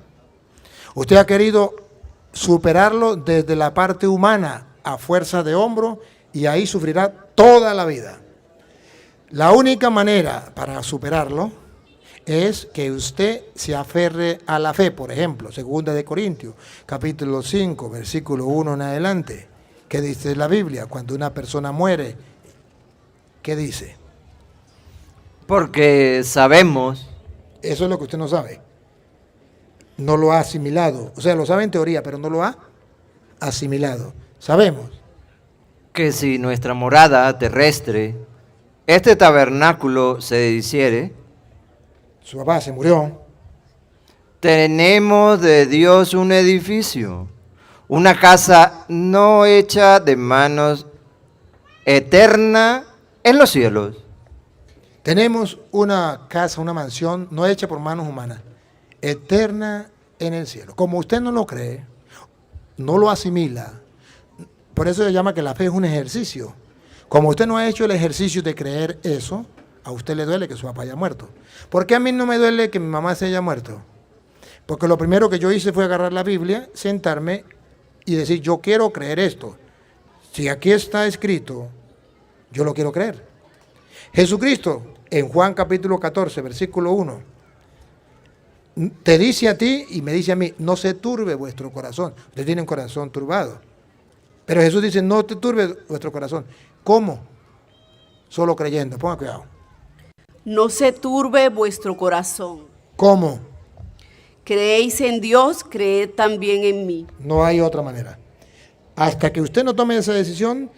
Usted ha querido superarlo desde la parte humana a fuerza de hombro y ahí sufrirá toda la vida. La única manera para superarlo es que usted se aferre a la fe. Por ejemplo, 2 de Corintios, capítulo 5, versículo 1 en adelante. ¿Qué dice la Biblia? Cuando una persona muere, ¿qué dice? Porque sabemos. Eso es lo que usted no sabe. No lo ha asimilado. O sea, lo sabe en teoría, pero no lo ha asimilado. Sabemos Que si nuestra morada terrestre, este tabernáculo se deshiciere, su papá se murió. Tenemos de Dios un edificio, una casa no hecha de manos, eterna en los cielos. Tenemos una casa, una mansión no hecha por manos humanas, eterna en el cielo. Como usted no lo cree, no lo asimila, por eso se llama que la fe es un ejercicio. Como usted no ha hecho el ejercicio de creer eso, a usted le duele que su papá haya muerto. ¿Por qué a mí no me duele que mi mamá se haya muerto? Porque lo primero que yo hice fue agarrar la Biblia, sentarme y decir, yo quiero creer esto. Si aquí está escrito, yo lo quiero creer. Jesucristo, en Juan capítulo 14, versículo 1, te dice a ti y me dice a mí, no se turbe vuestro corazón. Usted tiene un corazón turbado. Pero Jesús dice, no te turbe vuestro corazón. ¿Cómo? Solo creyendo. Ponga cuidado. No se turbe vuestro corazón. ¿Cómo? Creéis en Dios, creed también en mí. No hay otra manera. Hasta que usted no tome esa decisión,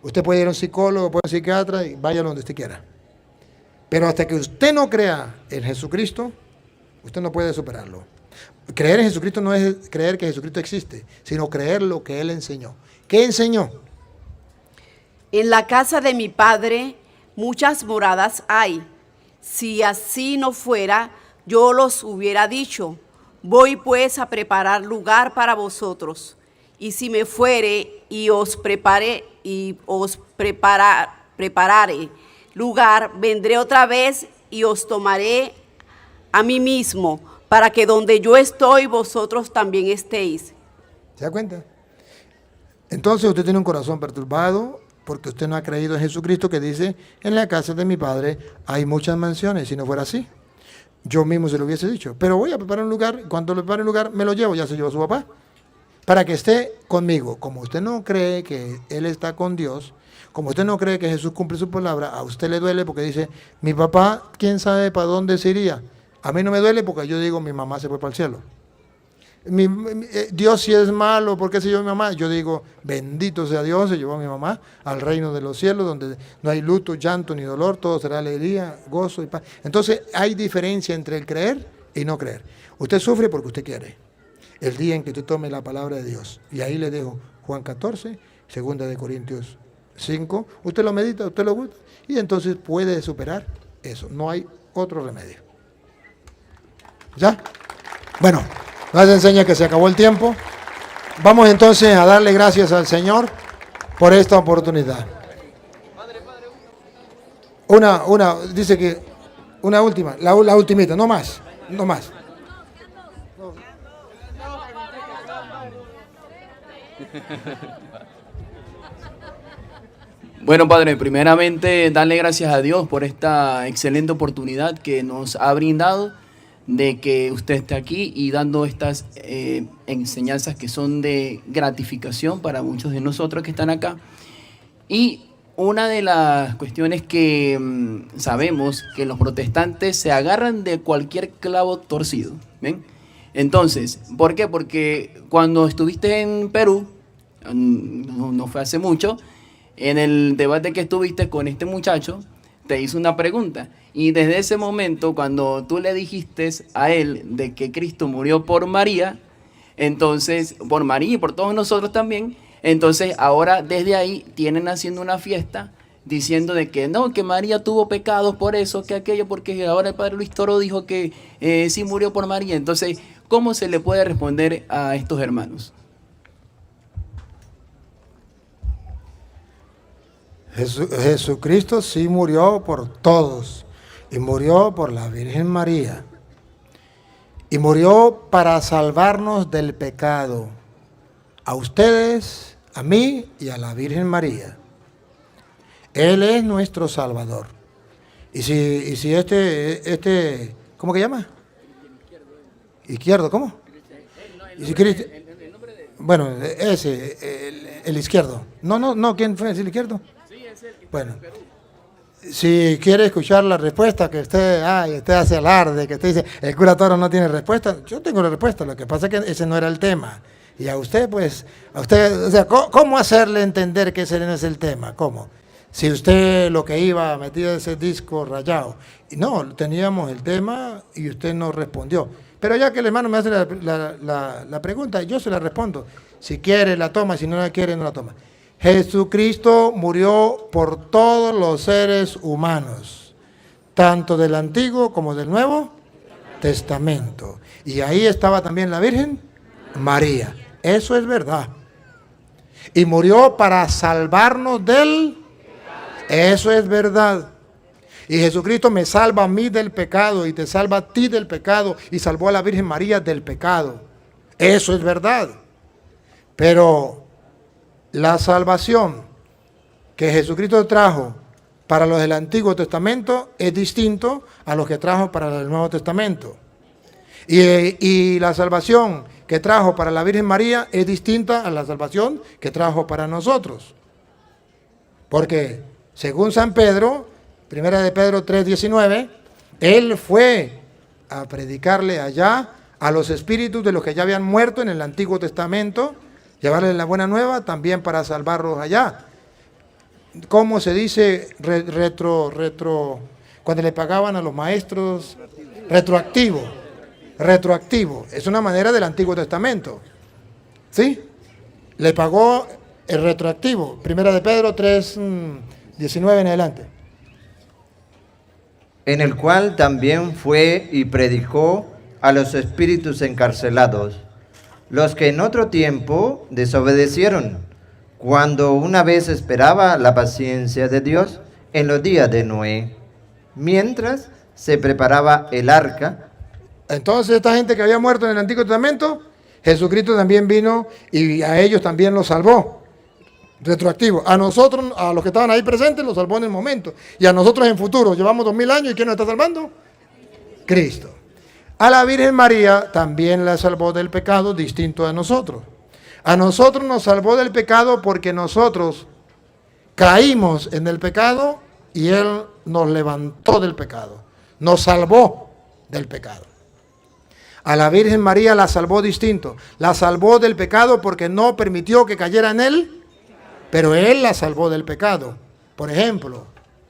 usted puede ir a un psicólogo, puede ir a un psiquiatra y vaya donde usted quiera. Pero hasta que usted no crea en Jesucristo, usted no puede superarlo. Creer en Jesucristo no es creer que Jesucristo existe, sino creer lo que Él enseñó. ¿Qué enseñó? En la casa de mi Padre muchas moradas hay. Si así no fuera, yo los hubiera dicho. Voy pues a preparar lugar para vosotros. Y si me fuere y os preparare lugar, vendré otra vez y os tomaré a mí mismo, para que donde yo estoy, vosotros también estéis. ¿Se da cuenta? Entonces usted tiene un corazón perturbado porque usted no ha creído en Jesucristo, que dice, en la casa de mi Padre hay muchas mansiones. Si no fuera así, yo mismo se lo hubiese dicho. Pero voy a preparar un lugar, cuando le prepare un lugar, me lo llevo, ya se llevó su papá, para que esté conmigo. Como usted no cree que Él está con Dios, como usted no cree que Jesús cumple su palabra, a usted le duele porque dice, mi papá, ¿quién sabe para dónde se iría? A mí no me duele porque yo digo, mi mamá se fue para el cielo. Dios si es malo, ¿por qué se llevó a mi mamá? Yo digo, bendito sea Dios, se llevó a mi mamá al reino de los cielos, donde no hay luto, llanto ni dolor, todo será alegría, gozo y paz. Entonces hay diferencia entre el creer y no creer. Usted sufre porque usted quiere. El día en que usted tome la palabra de Dios, y ahí le dejo Juan 14, 2 de Corintios 5, usted lo medita, usted lo gusta, y entonces puede superar eso. No hay otro remedio. ¿Ya? Bueno, nos enseña que se acabó el tiempo. Vamos entonces a darle gracias al Señor por esta oportunidad. Dice que una última, la ultimita, no más, no más. Bueno, Padre, primeramente darle gracias a Dios por esta excelente oportunidad que nos ha brindado de que usted esté aquí y dando estas enseñanzas que son de gratificación para muchos de nosotros que están acá. Y una de las cuestiones que sabemos que los protestantes se agarran de cualquier clavo torcido. ¿Ven? Entonces, ¿por qué? Porque cuando estuviste en Perú, no fue hace mucho, en el debate que estuviste con este muchacho, te hizo una pregunta. Y desde ese momento, cuando tú le dijiste a él de que Cristo murió por María, entonces, por María y por todos nosotros también, entonces ahora desde ahí tienen haciendo una fiesta diciendo de que no, que María tuvo pecados por eso, que aquello, porque ahora el padre Luis Toro dijo que sí murió por María. Entonces, ¿cómo se le puede responder a estos hermanos? Jesucristo sí murió por todos y murió por la Virgen María y murió para salvarnos del pecado, a ustedes, a mí y a la Virgen María. Él es nuestro Salvador. Y si este, ¿cómo que llama? Izquierdo, ¿cómo? Y si bueno, ese, el izquierdo. No, ¿quién fue el izquierdo? Bueno, si quiere escuchar la respuesta que usted hace alarde, que usted dice, el cura Toro no tiene respuesta, yo tengo la respuesta, lo que pasa es que ese no era el tema. Y a usted, o sea, ¿cómo hacerle entender que ese no es el tema? ¿Cómo? Si usted lo que iba metido en ese disco rayado. Y no, teníamos el tema y usted no respondió. Pero ya que el hermano me hace la pregunta, yo se la respondo. Si quiere la toma, si no la quiere no la toma. Jesucristo murió por todos los seres humanos, tanto del Antiguo como del Nuevo Testamento. Y ahí estaba también la Virgen María. Eso es verdad. Y murió para salvarnos del... Eso es verdad. Y Jesucristo me salva a mí del pecado y te salva a ti del pecado y salvó a la Virgen María del pecado. Eso es verdad. Pero la salvación que Jesucristo trajo para los del Antiguo Testamento es distinto a los que trajo para el Nuevo Testamento. Y la salvación que trajo para la Virgen María es distinta a la salvación que trajo para nosotros. Porque según San Pedro, primera de Pedro 3:19, él fue a predicarle allá a los espíritus de los que ya habían muerto en el Antiguo Testamento, llevarles la buena nueva también para salvarlos allá. ¿Cómo se dice cuando le pagaban a los maestros? Retroactivo. Es una manera del Antiguo Testamento. ¿Sí? Le pagó el retroactivo. Primera de Pedro 3:19 en adelante. En el cual también fue y predicó a los espíritus encarcelados, los que en otro tiempo desobedecieron, cuando una vez esperaba la paciencia de Dios en los días de Noé, mientras se preparaba el arca. Entonces esta gente que había muerto en el Antiguo Testamento, Jesucristo también vino y a ellos también los salvó. Retroactivo. A nosotros, a los que estaban ahí presentes, los salvó en el momento. Y a nosotros en futuro. Llevamos 2000 años y ¿quién nos está salvando? Cristo. A la Virgen María también la salvó del pecado, distinto a nosotros. A nosotros nos salvó del pecado porque nosotros caímos en el pecado y Él nos levantó del pecado. Nos salvó del pecado. A la Virgen María la salvó distinto. La salvó del pecado porque no permitió que cayera en él, pero Él la salvó del pecado. Por ejemplo,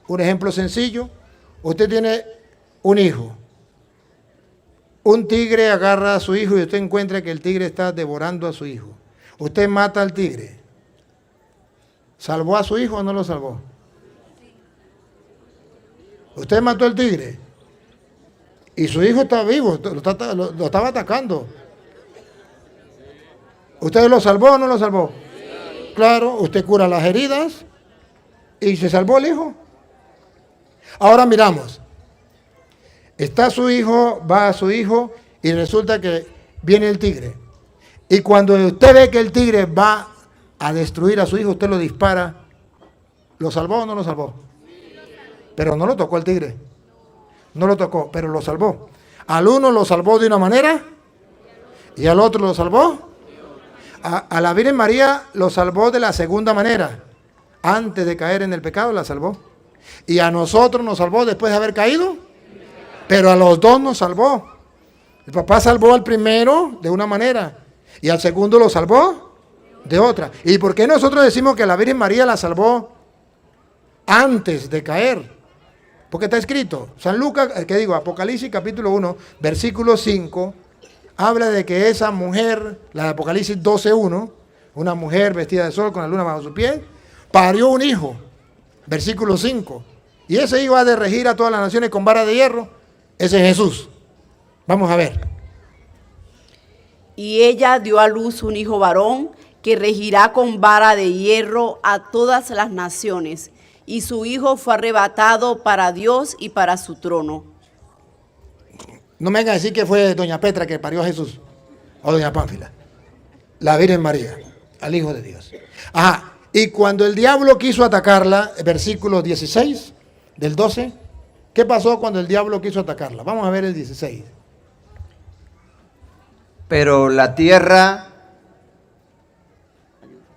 un ejemplo sencillo. Usted tiene un hijo. Un tigre agarra a su hijo y usted encuentra que el tigre está devorando a su hijo. Usted mata al tigre. ¿Salvó a su hijo o no lo salvó? Usted mató al tigre. Y su hijo está vivo, lo estaba atacando. ¿Usted lo salvó o no lo salvó? Sí. Claro, usted cura las heridas y se salvó el hijo. Ahora miramos. Está su hijo, va a su hijo y resulta que viene el tigre. Y cuando usted ve que el tigre va a destruir a su hijo, usted lo dispara. ¿Lo salvó o no lo salvó? Pero no lo tocó el tigre. No lo tocó, pero lo salvó. Al uno lo salvó de una manera y al otro lo salvó. A la Virgen María lo salvó de la segunda manera. Antes de caer en el pecado la salvó. Y a nosotros nos salvó después de haber caído. Pero a los dos nos salvó. El papá salvó al primero de una manera y al segundo lo salvó de otra. ¿Y por qué nosotros decimos que la Virgen María la salvó antes de caer? Porque está escrito, San Lucas, Apocalipsis capítulo 1, versículo 5, habla de que esa mujer, la de Apocalipsis 12:1, una mujer vestida de sol con la luna bajo su pie, parió un hijo, versículo 5, y ese hijo ha de regir a todas las naciones con vara de hierro. Ese es Jesús. Vamos a ver. Y ella dio a luz un hijo varón que regirá con vara de hierro a todas las naciones. Y su hijo fue arrebatado para Dios y para su trono. No me vengan a decir que fue doña Petra que parió a Jesús. O doña Pánfila. La Virgen María, al Hijo de Dios. Ajá. Y cuando el diablo quiso atacarla, versículo 16 del 12, ¿qué pasó cuando el diablo quiso atacarla? Vamos a ver el 16. Pero la tierra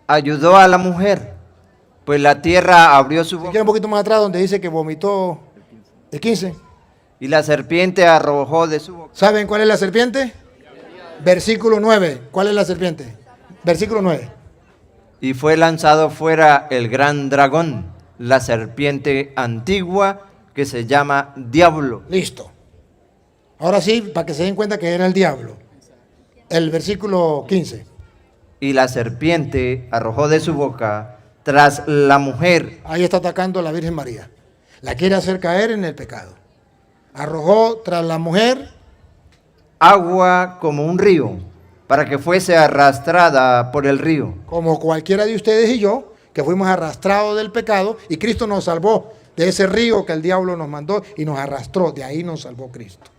ayudó a la mujer, pues la tierra abrió su boca. Si quiere un poquito más atrás donde dice que vomitó el 15. Y la serpiente arrojó de su boca. ¿Saben cuál es la serpiente? Versículo 9. ¿Cuál es la serpiente? Versículo 9. Y fue lanzado fuera el gran dragón, la serpiente antigua que se llama Diablo. Listo. Ahora sí, para que se den cuenta que era el diablo. El versículo 15. Y la serpiente arrojó de su boca tras la mujer. Ahí está atacando a la Virgen María. La quiere hacer caer en el pecado. Arrojó tras la mujer agua como un río, para que fuese arrastrada por el río. Como cualquiera de ustedes y yo, que fuimos arrastrados del pecado, y Cristo nos salvó de ese río que el diablo nos mandó y nos arrastró. De ahí nos salvó Cristo.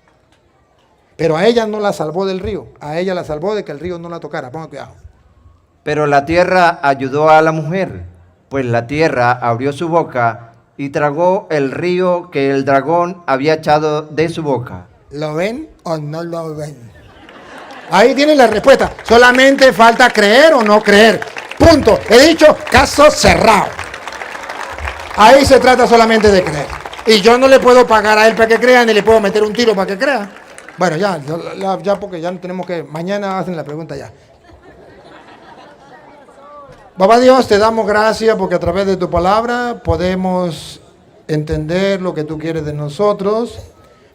Pero a ella no la salvó del río, a ella la salvó de que el río no la tocara. Ponga cuidado. Pero la tierra ayudó a la mujer, pues la tierra abrió su boca y tragó el río que el dragón había echado de su boca. ¿Lo ven o no lo ven? Ahí tienen la respuesta. Solamente falta creer o no creer. Punto. He dicho, caso cerrado. Ahí se trata solamente de creer. Y yo no le puedo pagar a él para que crea, ni le puedo meter un tiro para que crea. Bueno, ya porque ya no tenemos que... Mañana hacen la pregunta ya. Papá Dios, te damos gracias porque a través de tu palabra podemos entender lo que tú quieres de nosotros.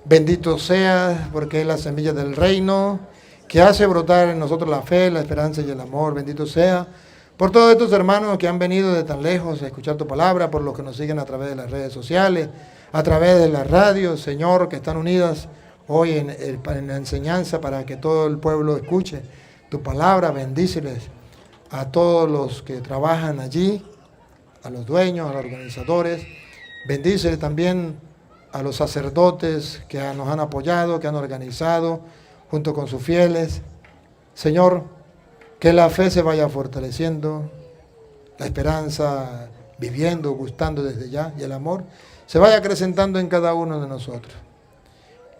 Bendito seas porque es la semilla del reino que hace brotar en nosotros la fe, la esperanza y el amor. Bendito sea por todos estos hermanos que han venido de tan lejos a escuchar tu palabra, por los que nos siguen a través de las redes sociales, a través de la radio, Señor, que están unidas hoy en la enseñanza para que todo el pueblo escuche tu palabra. Bendíceles a todos los que trabajan allí, a los dueños, a los organizadores. Bendíceles también a los sacerdotes que nos han apoyado, que han organizado junto con sus fieles. Señor, que la fe se vaya fortaleciendo, la esperanza viviendo, gustando desde ya, y el amor se vaya acrecentando en cada uno de nosotros.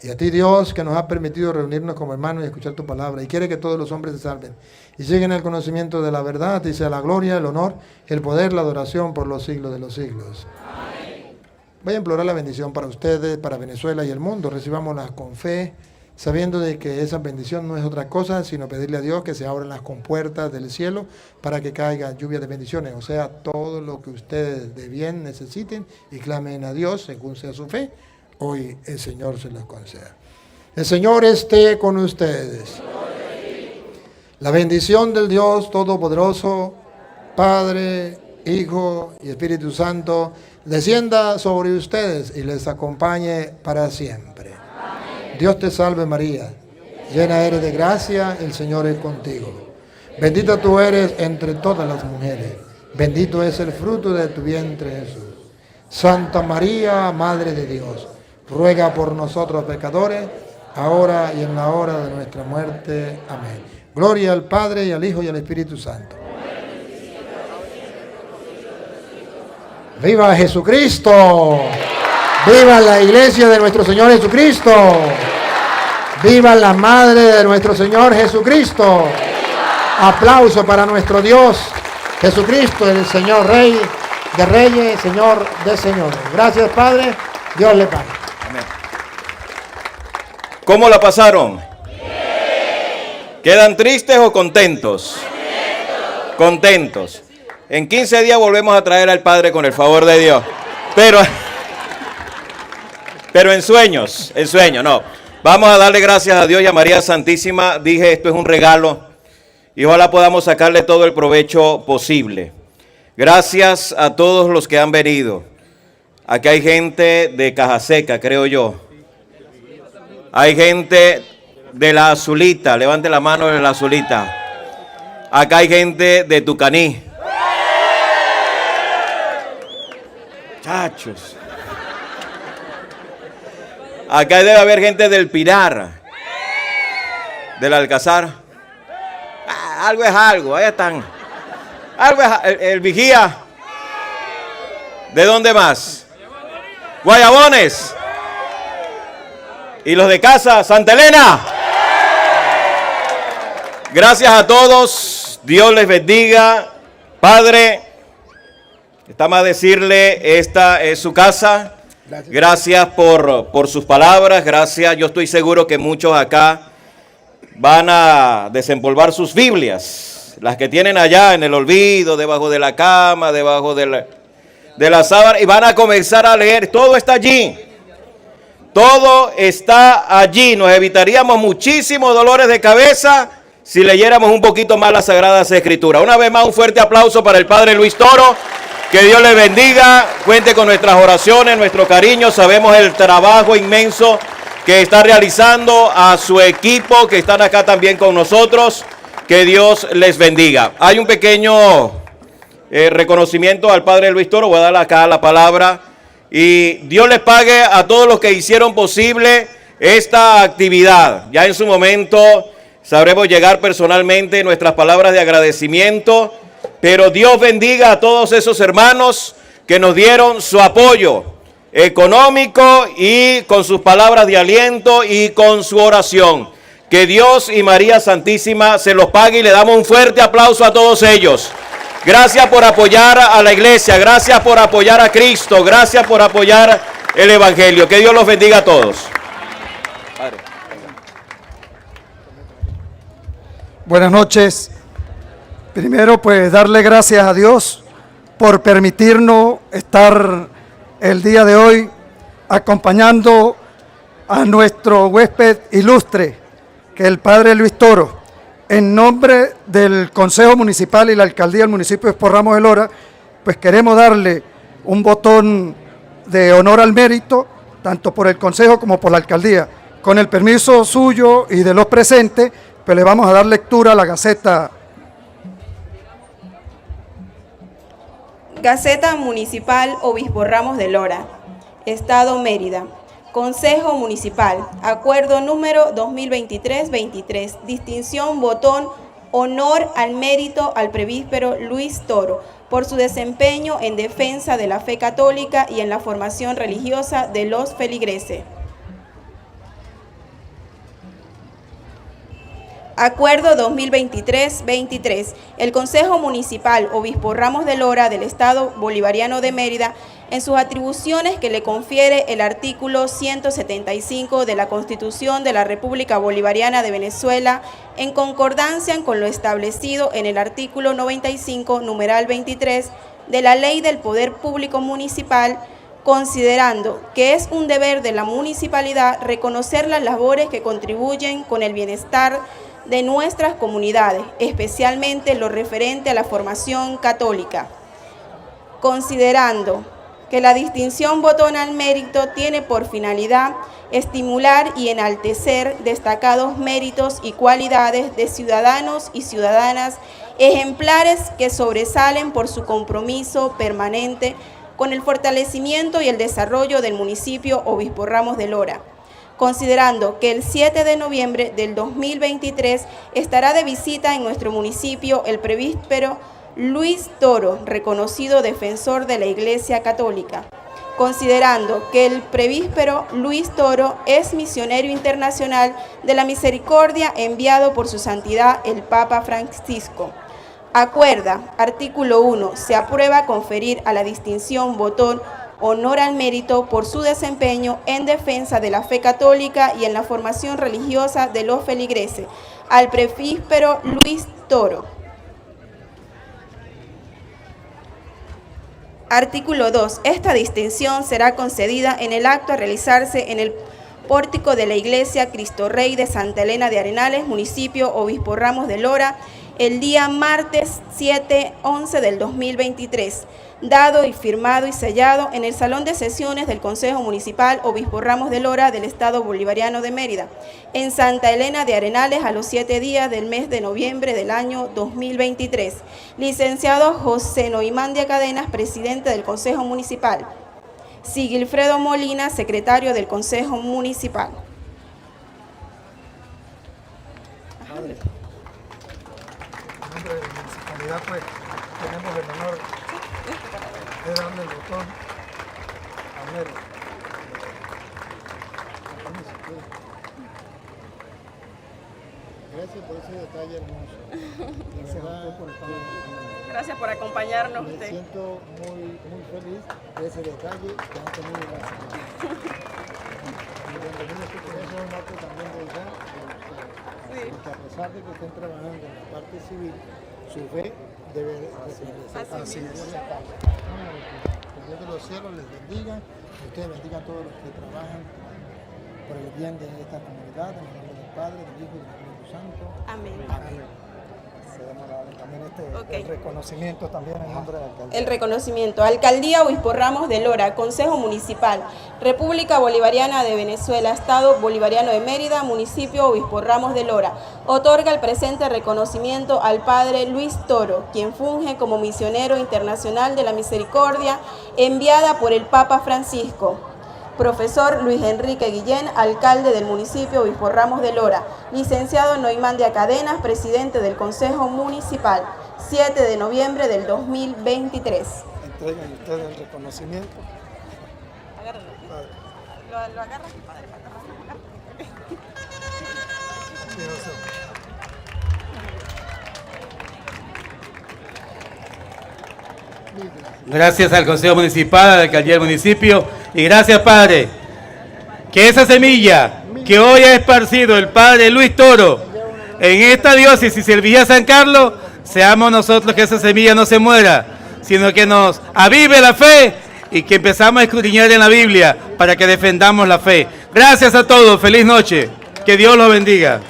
Y a ti, Dios, que nos ha permitido reunirnos como hermanos y escuchar tu palabra, y quiere que todos los hombres se salven y lleguen al conocimiento de la verdad, y sea la gloria, el honor, el poder, la adoración por los siglos de los siglos. Amén. Voy a implorar la bendición para ustedes, para Venezuela y el mundo. Recibámosla con fe, sabiendo de que esa bendición no es otra cosa, sino pedirle a Dios que se abran las compuertas del cielo para que caiga lluvia de bendiciones, o sea, todo lo que ustedes de bien necesiten y clamen a Dios según sea su fe. Hoy el Señor se los conceda. El Señor esté con ustedes. La bendición del Dios Todopoderoso, Padre, Hijo y Espíritu Santo, descienda sobre ustedes y les acompañe para siempre. Amén. Dios te salve María, llena eres de gracia, el Señor es contigo. Bendita tú eres entre todas las mujeres, bendito es el fruto de tu vientre Jesús. Santa María, Madre de Dios, ruega por nosotros pecadores, ahora y en la hora de nuestra muerte. Amén. Gloria al Padre, y al Hijo, y al Espíritu Santo. ¡Viva Jesucristo! ¡Viva la iglesia de nuestro Señor Jesucristo! ¡Viva la Madre de nuestro Señor Jesucristo! Aplauso para nuestro Dios Jesucristo, el Señor Rey, de reyes, Señor de señores. Gracias, Padre. Dios le pague. Amén. ¿Cómo la pasaron? ¿Quedan tristes o contentos? Contentos. En 15 días volvemos a traer al Padre con el favor de Dios. Pero en sueños, no. Vamos a darle gracias a Dios y a María Santísima. Dije, esto es un regalo y ojalá podamos sacarle todo el provecho posible. Gracias a todos los que han venido. Aquí hay gente de Caja Seca, creo yo. Hay gente de la Azulita, levante la mano de la Azulita. Acá hay gente de Tucaní. Muchachos. Acá debe haber gente del Pilar, del Alcázar. Algo es algo, ahí están. Algo es el Vigía. ¿De dónde más? Guayabones. Y los de casa, Santa Elena. Gracias a todos. Dios les bendiga. Padre, está más decirle, esta es su casa. Gracias por sus palabras. Gracias. Yo estoy seguro que muchos acá van a desempolvar sus Biblias. Las que tienen allá en el olvido, debajo de la cama, debajo de la sábana. Y van a comenzar a leer. Todo está allí. Todo está allí. Nos evitaríamos muchísimos dolores de cabeza si leyéramos un poquito más las Sagradas Escrituras. Una vez más, un fuerte aplauso para el Padre Luis Toro. Que Dios le bendiga. Cuente con nuestras oraciones, nuestro cariño. Sabemos el trabajo inmenso que está realizando, a su equipo que están acá también con nosotros. Que Dios les bendiga. Hay un pequeño reconocimiento al Padre Luis Toro. Voy a darle acá la palabra. Y Dios les pague a todos los que hicieron posible esta actividad. Ya en su momento sabremos llegar personalmente nuestras palabras de agradecimiento. Pero Dios bendiga a todos esos hermanos que nos dieron su apoyo económico y con sus palabras de aliento y con su oración. Que Dios y María Santísima se los pague y le damos un fuerte aplauso a todos ellos. Gracias por apoyar a la iglesia, gracias por apoyar a Cristo, gracias por apoyar el Evangelio. Que Dios los bendiga a todos. Padre. Buenas noches. Primero, pues darle gracias a Dios por permitirnos estar el día de hoy acompañando a nuestro huésped ilustre, que es el Padre Luis Toro. En nombre del Consejo Municipal y la Alcaldía del municipio de Esporramos de Lora, pues queremos darle un botón de honor al mérito, tanto por el Consejo como por la Alcaldía. Con el permiso suyo y de los presentes, pues le vamos a dar lectura a la Gaceta. Gaceta Municipal Obispo Ramos de Lora, Estado Mérida. Consejo Municipal, acuerdo número 2023-23, distinción botón, honor al mérito al presbítero Luis Toro, por su desempeño en defensa de la fe católica y en la formación religiosa de los feligreses. Acuerdo 2023-23. El Consejo Municipal Obispo Ramos de Lora del Estado Bolivariano de Mérida, en sus atribuciones que le confiere el artículo 175 de la Constitución de la República Bolivariana de Venezuela, en concordancia con lo establecido en el artículo 95, numeral 23, de la Ley del Poder Público Municipal, considerando que es un deber de la municipalidad reconocer las labores que contribuyen con el bienestar de nuestras comunidades, especialmente lo referente a la formación católica. Considerando que la distinción botón al mérito tiene por finalidad estimular y enaltecer destacados méritos y cualidades de ciudadanos y ciudadanas ejemplares que sobresalen por su compromiso permanente con el fortalecimiento y el desarrollo del municipio Obispo Ramos de Lora. Considerando que el 7 de noviembre del 2023 estará de visita en nuestro municipio el presbítero Luis Toro, reconocido defensor de la Iglesia Católica. Considerando que el presbítero Luis Toro es misionero internacional de la misericordia enviado por su santidad el Papa Francisco. Acuerda, artículo 1, se aprueba conferir a la distinción botón honor al mérito por su desempeño en defensa de la fe católica y en la formación religiosa de los feligreses al presbítero Luis Toro. Artículo 2. Esta distinción será concedida en el acto a realizarse en el pórtico de la Iglesia Cristo Rey de Santa Elena de Arenales, municipio Obispo Ramos de Lora, el día martes 7/11 del 2023, dado y firmado y sellado en el Salón de Sesiones del Consejo Municipal Obispo Ramos de Lora del Estado Bolivariano de Mérida, en Santa Elena de Arenales, a los 7 días del mes de noviembre del año 2023. Licenciado José Noimandia Cadenas, presidente del Consejo Municipal. Sigilfredo Molina, secretario del Consejo Municipal. Padre, en nombre de la municipalidad, pues, tenemos el honor de darle el botón a Mérida. Gracias por ese detalle hermoso. Gracias por acompañarnos. Me siento muy feliz de ese detalle que han tenido gracias. Y bienvenidos que eso es un acto también de edad, porque a pesar de que estén trabajando en la parte civil, su fe debe ser así. Que Dios de los cielos les bendiga, que ustedes bendigan a todos los que trabajan por el bien de esta comunidad, en el nombre del Padre, del Hijo y del Espíritu Santo. Amén. El reconocimiento también en nombre de la alcaldía. El reconocimiento. Alcaldía Obispo Ramos de Lora, Consejo Municipal, República Bolivariana de Venezuela, Estado Bolivariano de Mérida, Municipio Obispo Ramos de Lora. Otorga el presente reconocimiento al Padre Luis Toro, quien funge como misionero internacional de la misericordia enviada por el Papa Francisco. Profesor Luis Enrique Guillén, alcalde del municipio Obispo Ramos de Lora. Licenciado Noimandia Cadenas, presidente del Consejo Municipal. 7 de noviembre del 2023. Entreguen ustedes el reconocimiento. Agárralo. Lo agarras, padre, para agarrar. Gracias al Consejo Municipal, a la Alcaldía del Municipio y gracias, Padre. Que esa semilla que hoy ha esparcido el Padre Luis Toro en esta diócesis y el Villa San Carlos, seamos nosotros que esa semilla no se muera, sino que nos avive la fe y que empezamos a escudriñar en la Biblia para que defendamos la fe. Gracias a todos, feliz noche, que Dios los bendiga.